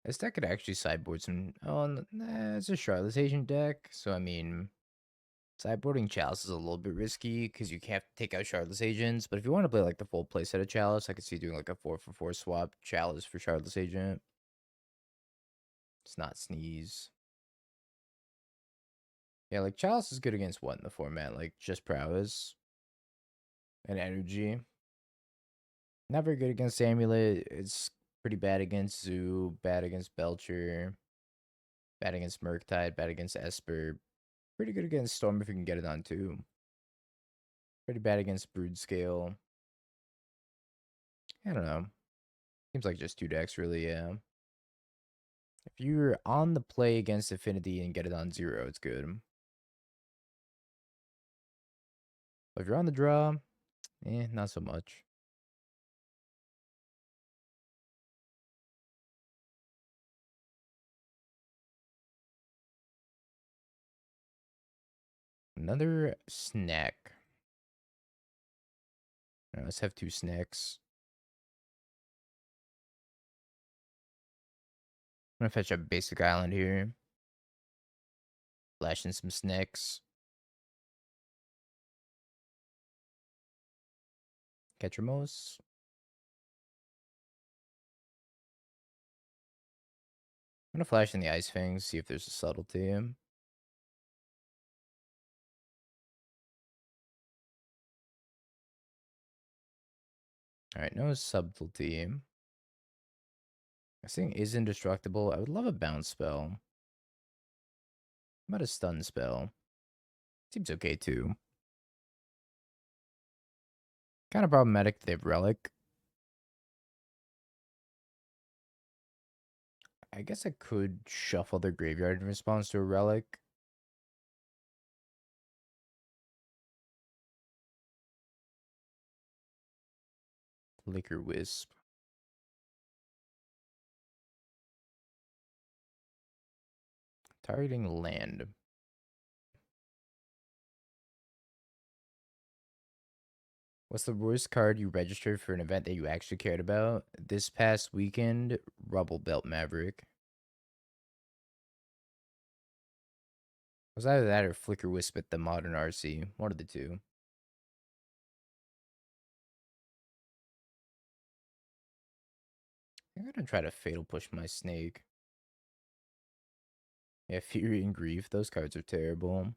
This deck could actually sideboard some. Oh, nah, it's a Shardless Agent deck. So, I mean, sideboarding Chalice is a little bit risky because you have to take out Shardless Agents. But if you want to play like the full playset of Chalice, I could see doing like a 4-for-4 swap Chalice for Shardless Agent. It's not Sneeze. Yeah, like Chalice is good against what in the format? Like just prowess and energy. Not very good against Amulet. It's pretty bad against Zoo, bad against Belcher, bad against Murktide, bad against Esper. Pretty good against Storm if you can get it on too. Pretty bad against Brood Scale. I don't know. Seems like just 2 decks really, yeah. If you're on the play against Affinity and get it on 0, it's good. But if you're on the draw, not so much. Another snack. Let's have 2 snacks. I'm gonna fetch a basic island here. Flash in some snacks. Catch Ramos. I'm gonna flash in the Ice-Fang, see if there's a subtlety. Alright, no subtlety. This thing is indestructible. I would love a bounce spell. How about a stun spell? Seems okay too. Kind of problematic that they have Relic. I guess I could shuffle their graveyard in response to a Relic. Liquor Wisp. Targeting land. What's the worst card you registered for an event that you actually cared about? This past weekend, Rubble Belt Maverick. It was either that or Flicker Wisp at the Modern RC. One of the two. I'm gonna try to Fatal Push my Snake. Yeah, Fury and Grief. Those cards are terrible.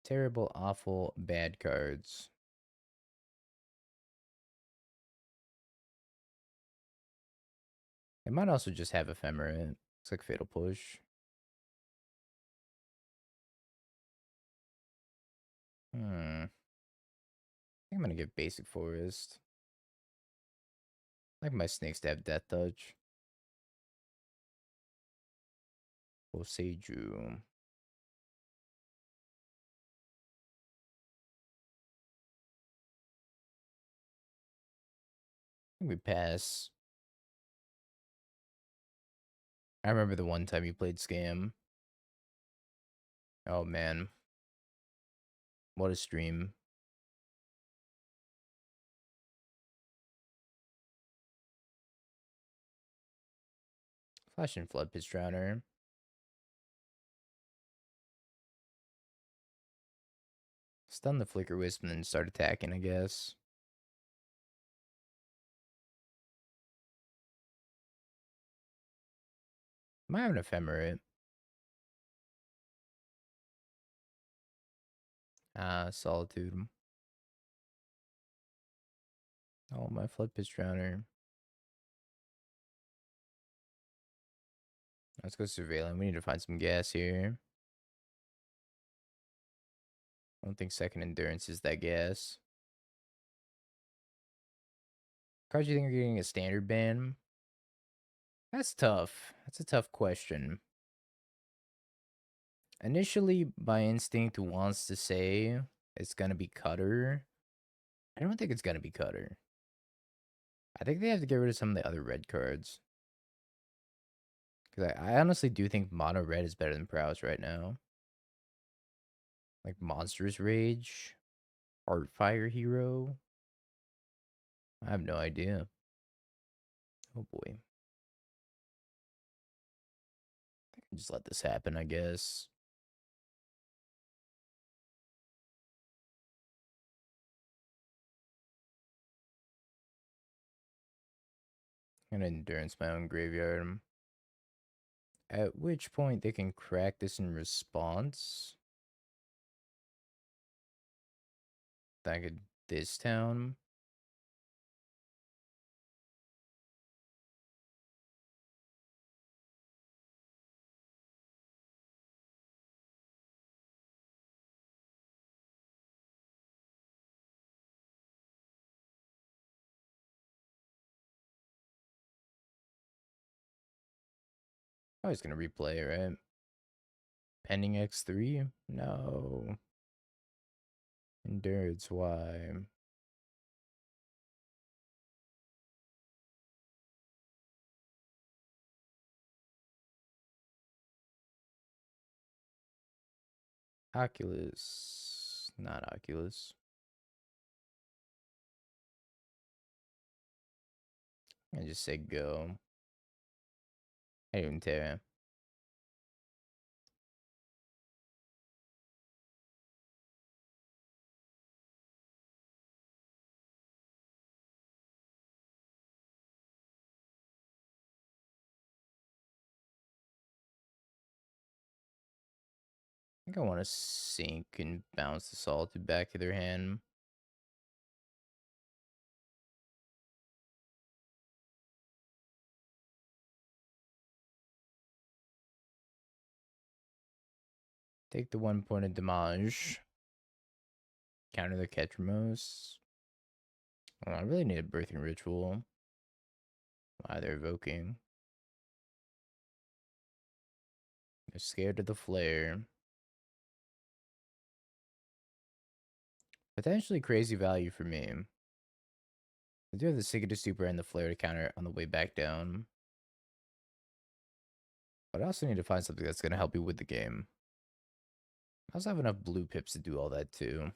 Terrible, awful, bad cards. It might also just have Ephemerate. Looks like Fatal Push. I think I'm gonna give Basic Forest. I like my snakes to have Death Touch. Boseiju. I think we pass. I remember the one time you played Scam. Oh man. What a stream. Flash and Floodpits Drowner. Stun the Flicker Wisp and then start attacking, I guess. Might have an Ephemerate. Solitude. Oh, my Floodpits Drowner. Let's go Surveillant. We need to find some gas here. I don't think second Endurance is that gas. Cards you think are getting a standard ban? That's tough. That's a tough question. Initially, by instinct, wants to say it's gonna be Cutter. I don't think it's gonna be Cutter. I think they have to get rid of some of the other red cards. Because I honestly do think Mono Red is better than Prowess right now. Like Monstrous Rage, Heartfire Hero. I have no idea. Oh boy. I can just let this happen, I guess. And Endurance my own graveyard. At which point they can crack this in response. Back at this town. Oh, he's gonna replay, right? Pending X3? No. Endurance, why? Oculus. Not Oculus. I just say go. I didn't even tell. I think I want to sink and bounce the Solitude back to their hand. Take the 1 point of damage. Counter the Ketramos. Oh, I really need a Birthing Ritual. Why they're evoking. They're scared of the flare. Potentially crazy value for me. I do have the Sigurd Stupor and the flare to counter it on the way back down. But I also need to find something that's going to help me with the game. I also have enough blue pips to do all that too.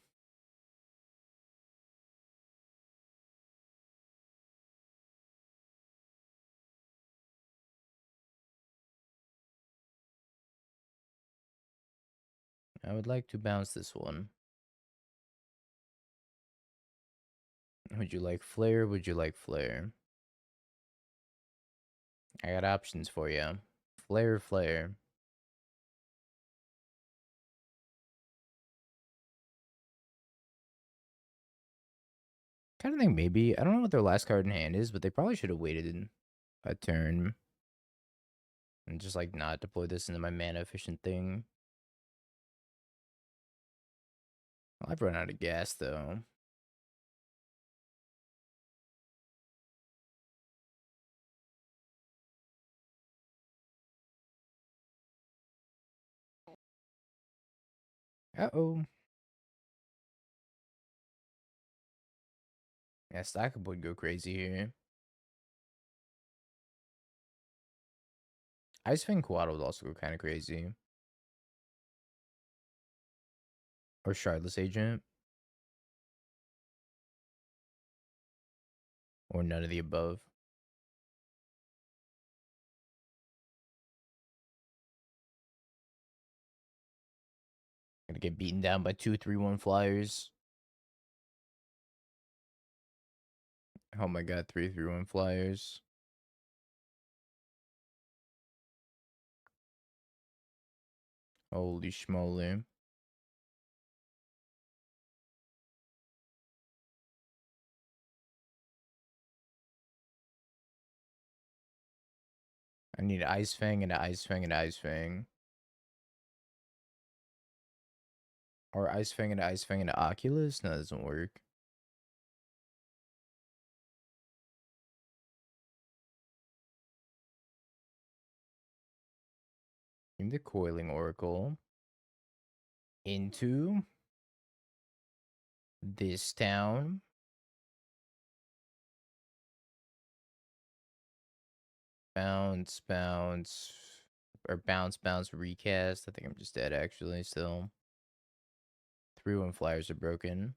I would like to bounce this one. Would you like flare? Would you like flare? I got options for you. Flare. Kind of think maybe, I don't know what their last card in hand is, but they probably should have waited a turn and just like not deploy this into my mana efficient thing. Well, I've run out of gas though. Uh-oh. Yeah, Stack would go crazy here. Ice-Fang Coatl would also go kind of crazy. Or Shardless Agent. Or none of the above. Gonna get beaten down by 2/3/1 flyers. Oh my god, 3/3/1 flyers. Holy schmoly. I need Ice-Fang and Ice-Fang and Ice-Fang. Or Ice-Fang and Ice-Fang and Oculus? No, that doesn't work. Give me the Coiling Oracle. Into this town. Bounce, or bounce, recast. I think I'm just dead actually still. 3/1 flyers are broken.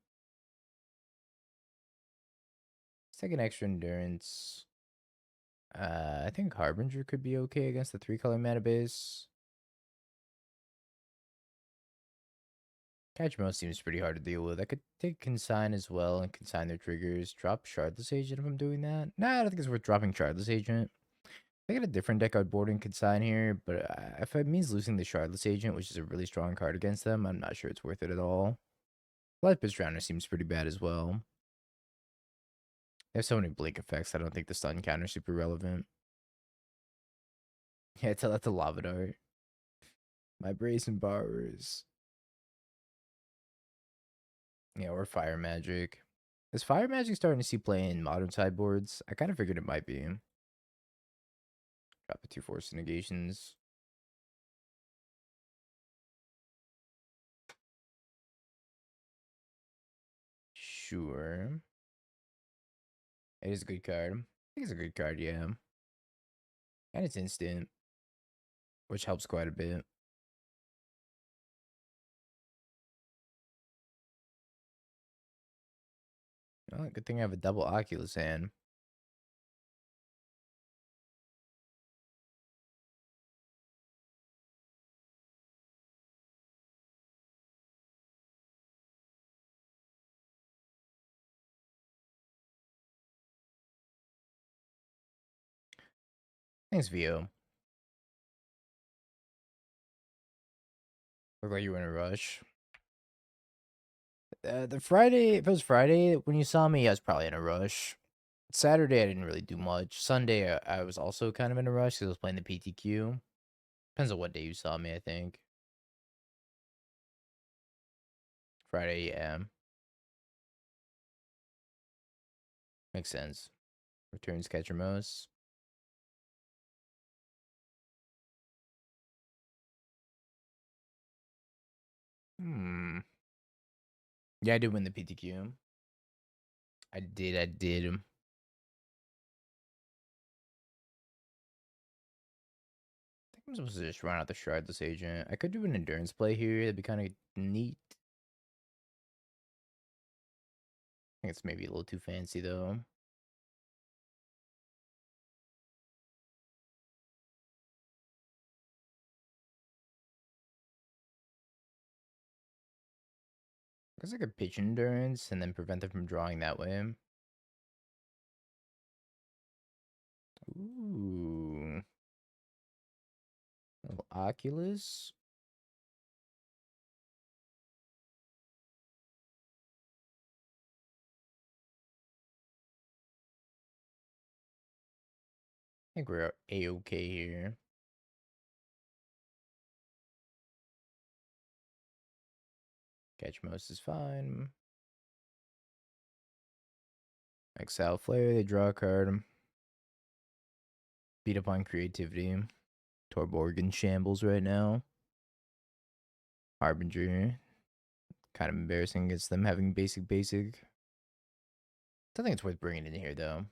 Second extra endurance. I think Harbinger could be okay against the 3-color mana base. Hedge Maze seems pretty hard to deal with. I could take Consign as well and consign their triggers. Drop Shardless Agent if I'm doing that. Nah, I don't think it's worth dropping Shardless Agent. I got a different deck I'd board and consign here, but if it means losing the Shardless Agent, which is a really strong card against them, I'm not sure it's worth it at all. Floodpits Drowner seems pretty bad as well. There's so many blink effects, I don't think the stun counter's super relevant. Yeah, tell that to Lava Dart. My Brazen Borrowers. Yeah, or Fire Magic. Is Fire Magic starting to see play in modern sideboards? I kind of figured it might be. Drop the 2 Force of Negations. Sure. It is a good card. I think it's a good card, yeah. And it's instant, which helps quite a bit. Oh, good thing I have a double Oculus hand. Thanks, VO. Look like you were in a rush. The Friday, if it was Friday when you saw me, I was probably in a rush. Saturday, I didn't really do much. Sunday, I was also kind of in a rush because I was playing the PTQ. Depends on what day you saw me, I think. Friday, yeah. Makes sense. Returns Catcher Mouse. Yeah, I did win the PTQ. I did. I think I'm supposed to just run out the Shardless Agent. I could do an endurance play here. That'd be kind of neat. I think it's maybe a little too fancy, though. I guess I could pitch endurance and then prevent them from drawing that way. Ooh. Oculus. I think we're A-okay here. Catch most is fine. Exile Flare, they draw a card. Beat up on creativity. Torborg in shambles right now. Harbinger. Kind of embarrassing against them having basic. I think it's worth bringing in here, though.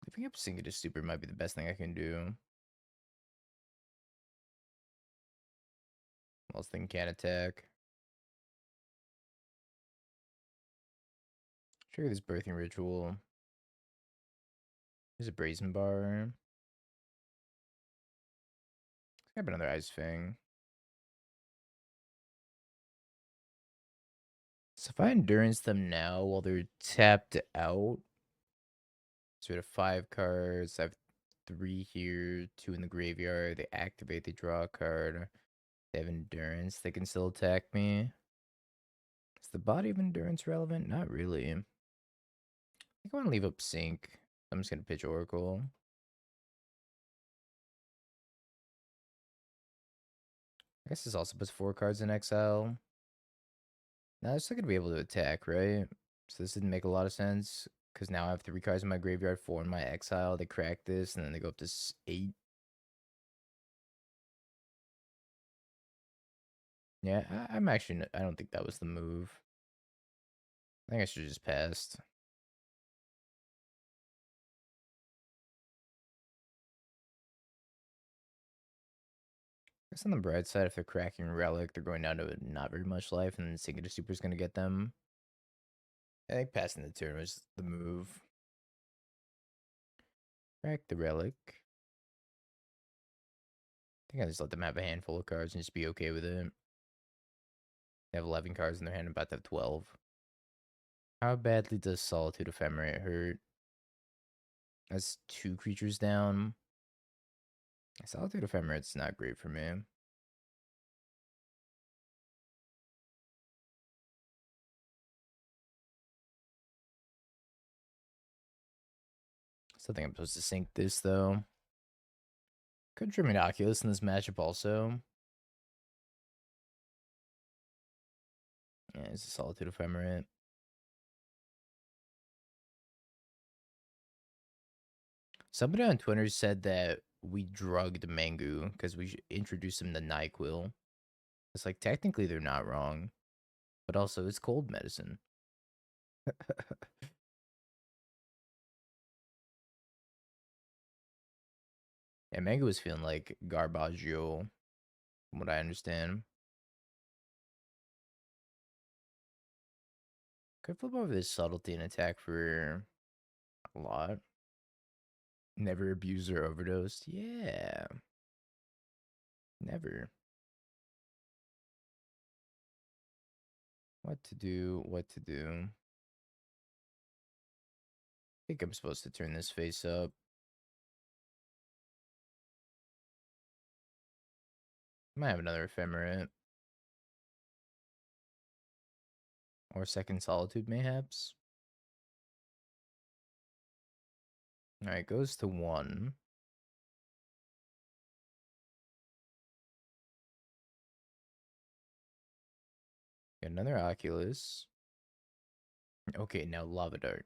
Lifting up Sinking to Stupor might be the best thing I can do. Else thing can't attack. Trigger this Birthing Ritual. There's a Brazen Bar. Let's grab another Ice-Fang. So if I Endurance them now while they're tapped out, so we have 5 cards. I have 3 here, 2 in the graveyard. They activate, they draw a card. They have Endurance. They can still attack me. Is the body of Endurance relevant? Not really. I think I want to leave up Sync. I'm just going to pitch Oracle. I guess this also puts 4 cards in exile. Now they're still going to be able to attack, right? So this didn't make a lot of sense. Because now I have 3 cards in my graveyard, 4 in my exile. They crack this, and then they go up to 8. Yeah, I'm actually... I don't think that was the move. I think I should have just passed. I guess on the bright side, if they're cracking Relic, they're going down to not very much life, and then Sinking to Super is going to get them. I think passing the turn was the move. Crack the Relic. I think I just let them have a handful of cards and just be okay with it. They have 11 cards in their hand, about to have 12. How badly does Solitude Ephemerate hurt? That's 2 creatures down. Solitude Ephemerate's not great for me. Still think I'm supposed to sink this, though. Could Dream Oculus in this matchup also. Yeah, it's a Solitude Ephemerate. Somebody on Twitter said that we drugged Mangu because we introduced him to NyQuil. It's like, technically they're not wrong. But also, it's cold medicine. Yeah, Mangu was feeling like Garbaggio, from what I understand. Could flip over this Subtlety and attack for a lot. Never abused or overdosed. Yeah. Never. What to do, what to do. I think I'm supposed to turn this face up. Might have another Ephemerate. Or Second Solitude, mayhaps. Alright, goes to 1. Got another Oculus. Okay, now Lava Dart.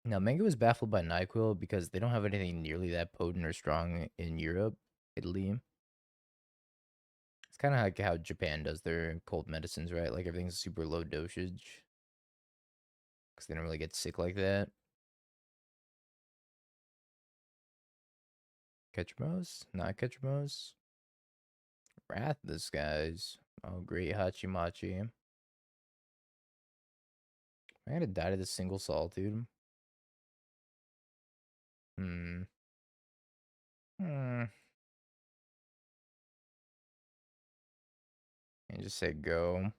Now, Mango is baffled by NyQuil because they don't have anything nearly that potent or strong in Europe, Italy. It's kind of like how Japan does their cold medicines, right? Like everything's super low dosage. Because they don't really get sick like that. Ketchumos? Not Ketchumos. Wrath, this guy's. Oh, great Hachimachi. I gotta die to this single Solitude. Hmm. And just say go.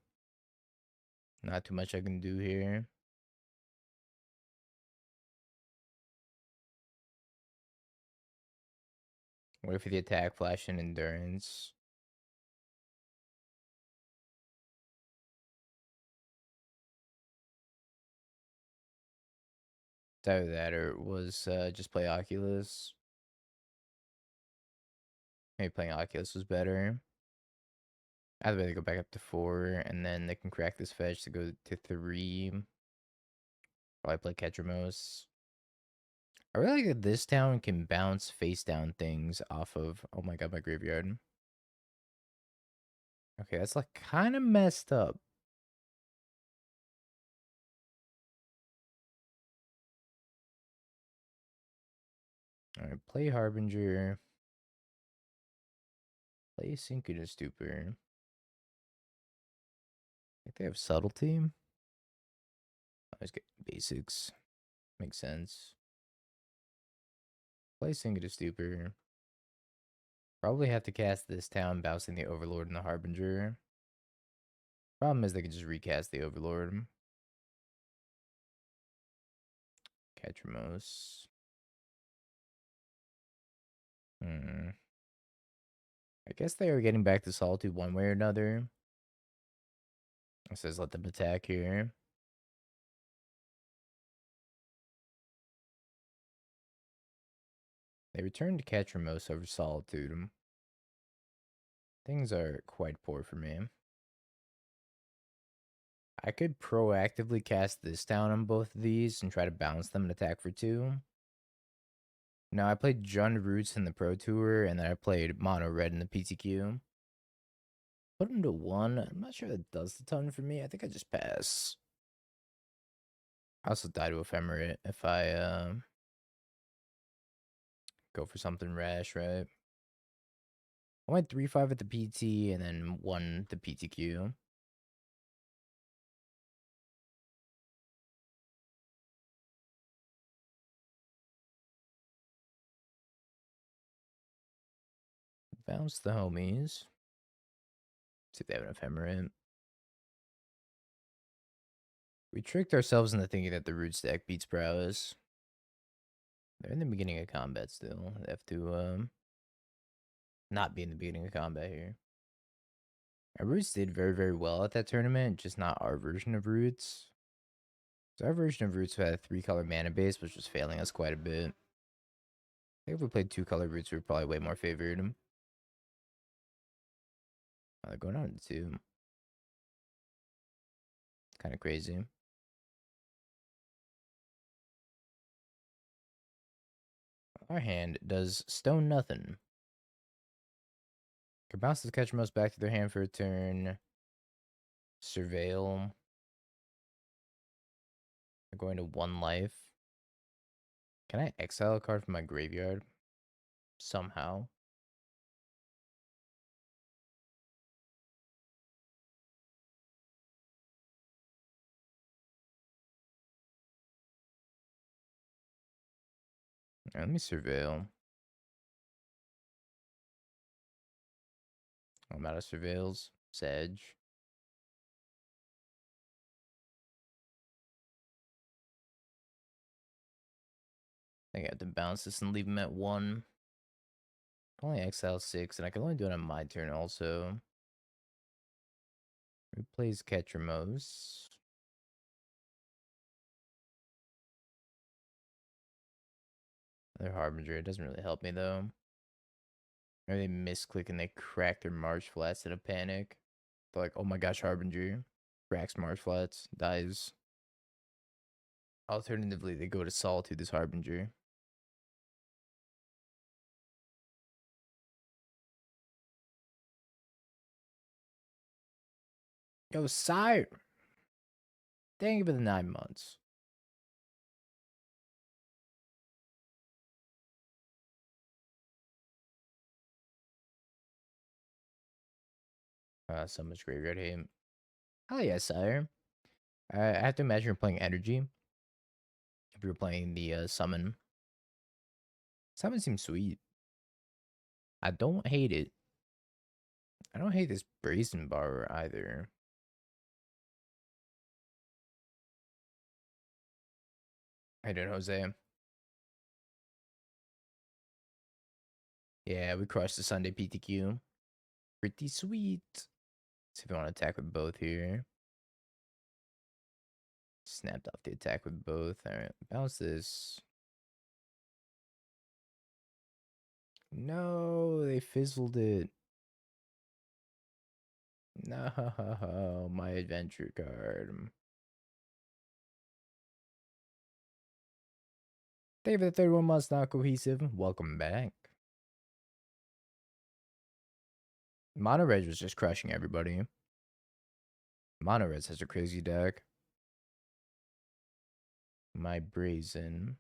Not too much I can do here. Wait for the attack, flash, and endurance. It's either that or it was just play Oculus. Maybe playing Oculus was better. Either way, they go back up to 4, and then they can crack this fetch to go to 3. Probably play Ketramos. I really like that this town can bounce face down things off of. Oh my god, my graveyard. Okay, that's like kind of messed up. Alright, play Harbinger. Play Synchronous Stupor. I think they have Subtlety. Let's get basics. Makes sense. Play Synchronous Stupor. Probably have to cast this town, bouncing the Overlord and the Harbinger. Problem is they can just recast the Overlord. Ketramos. I guess they are getting back to Solitude one way or another. It says let them attack here. They returned to Ketramos over Solitude. Things are quite poor for me. I could proactively cast this down on both of these and try to bounce them and attack for 2. Now, I played Jund Roots in the Pro Tour, and then I played Mono Red in the PTQ. Put them to 1. I'm not sure that does a ton for me. I think I just pass. I also die to Ephemerate if I go for something rash, right? I went 3-5 at the PT and then 1 the PTQ. Bounce the homies. See if they have an Ephemerate. We tricked ourselves into thinking that the Roots deck beats Prowess. They're in the beginning of combat still. They have to not be in the beginning of combat here. Our Roots did very, very well at that tournament, just not our version of Roots. So our version of Roots had a 3-color mana base, which was failing us quite a bit. I think if we played 2-color Roots, we were probably way more favored. They're going on to 2. Kind of crazy. Our hand does stone nothing. Can bounce the Ketramos back to their hand for a turn. Surveil. They're going to 1 life. Can I exile a card from my graveyard? Somehow. Let me surveil. I'm out of surveils. Sedge. I think I have to bounce this and leave him at 1. Only exile 6, and I can only do it on my turn also. Who plays Ketramos? Their Harbinger. It doesn't really help me though. Maybe they misclick and they crack their Marsh Flats in a panic. They're like, oh my gosh, Harbinger. Cracks Marsh Flats. Dies. Alternatively, they go to Solitude this Harbinger. Yo, sire. Thank you for the 9 months. So much graveyard hate. Oh yeah, sire. I have to imagine you're playing energy. If you're playing the summon. Summon seems sweet. I don't hate it. I don't hate this Brazen bar either. How you doing, Jose? Yeah, we crushed the Sunday PTQ. Pretty sweet. See if I want to attack with both here. Snapped off the attack with both. Alright, bounce this. No, they fizzled it. No, my adventure card. David, the third one must not cohesive. Welcome back. Mono Red was just crushing everybody. Mono Red has a crazy deck. My Brazen.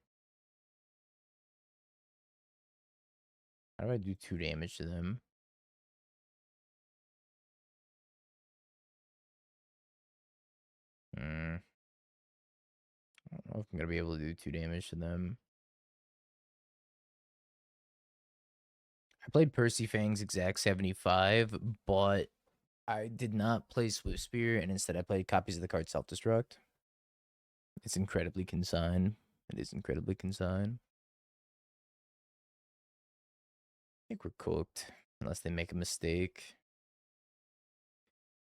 How do I do 2 damage to them? I don't know if I'm going to be able to do 2 damage to them. I played Percy Fang's exact 75, but I did not play Swift Spear, and instead I played copies of the card Self-Destruct. It's incredibly consigned. It is incredibly consigned. I think we're cooked, unless they make a mistake.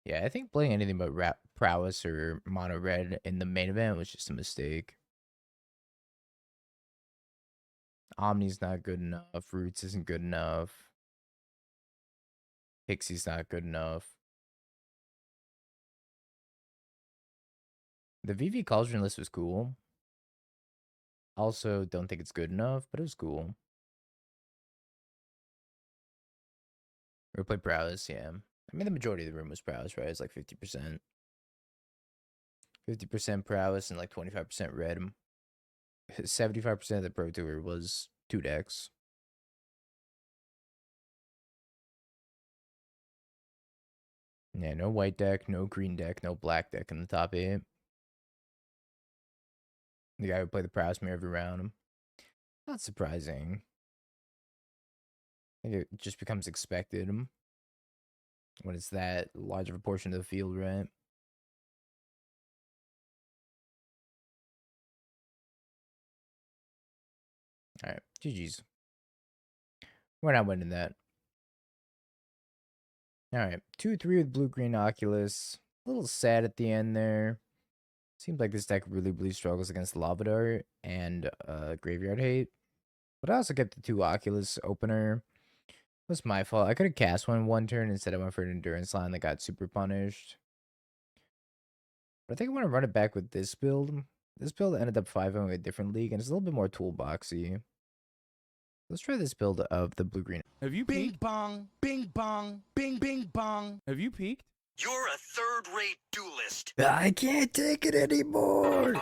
Yeah, I think playing anything but Prowess or Mono Red in the main event was just a mistake. Omni's not good enough. Roots isn't good enough. Pixie's not good enough. The VV Cauldron list was cool. Also, don't think it's good enough, but it was cool. Or play Prowess, yeah. I mean, the majority of the room was Prowess, right? It's like 50%. 50% Prowess and like 25% Red. 75% of the Pro Tour was 2 decks. Yeah, no white deck, no green deck, no black deck in the top 8. The guy who played the Prowess Mirror every round. Not surprising. I think it just becomes expected when it's that large of a portion of the field, right? Alright, GG's. We're not winning that. Alright, 2-3 with blue-green Oculus. A little sad at the end there. Seems like this deck really struggles against Lava Dart and Graveyard Hate. But I also get the 2 Oculus opener. It was my fault. I could have cast one turn instead I went for an Endurance line that got super punished. But I think I want to run it back with this build. This build ended up 5-0 in a different league, and it's a little bit more toolboxy. Let's try this build of the blue-green. Have you peaked? Bing bong, bing bong. Have you peaked? You're a third-rate duelist. I can't take it anymore.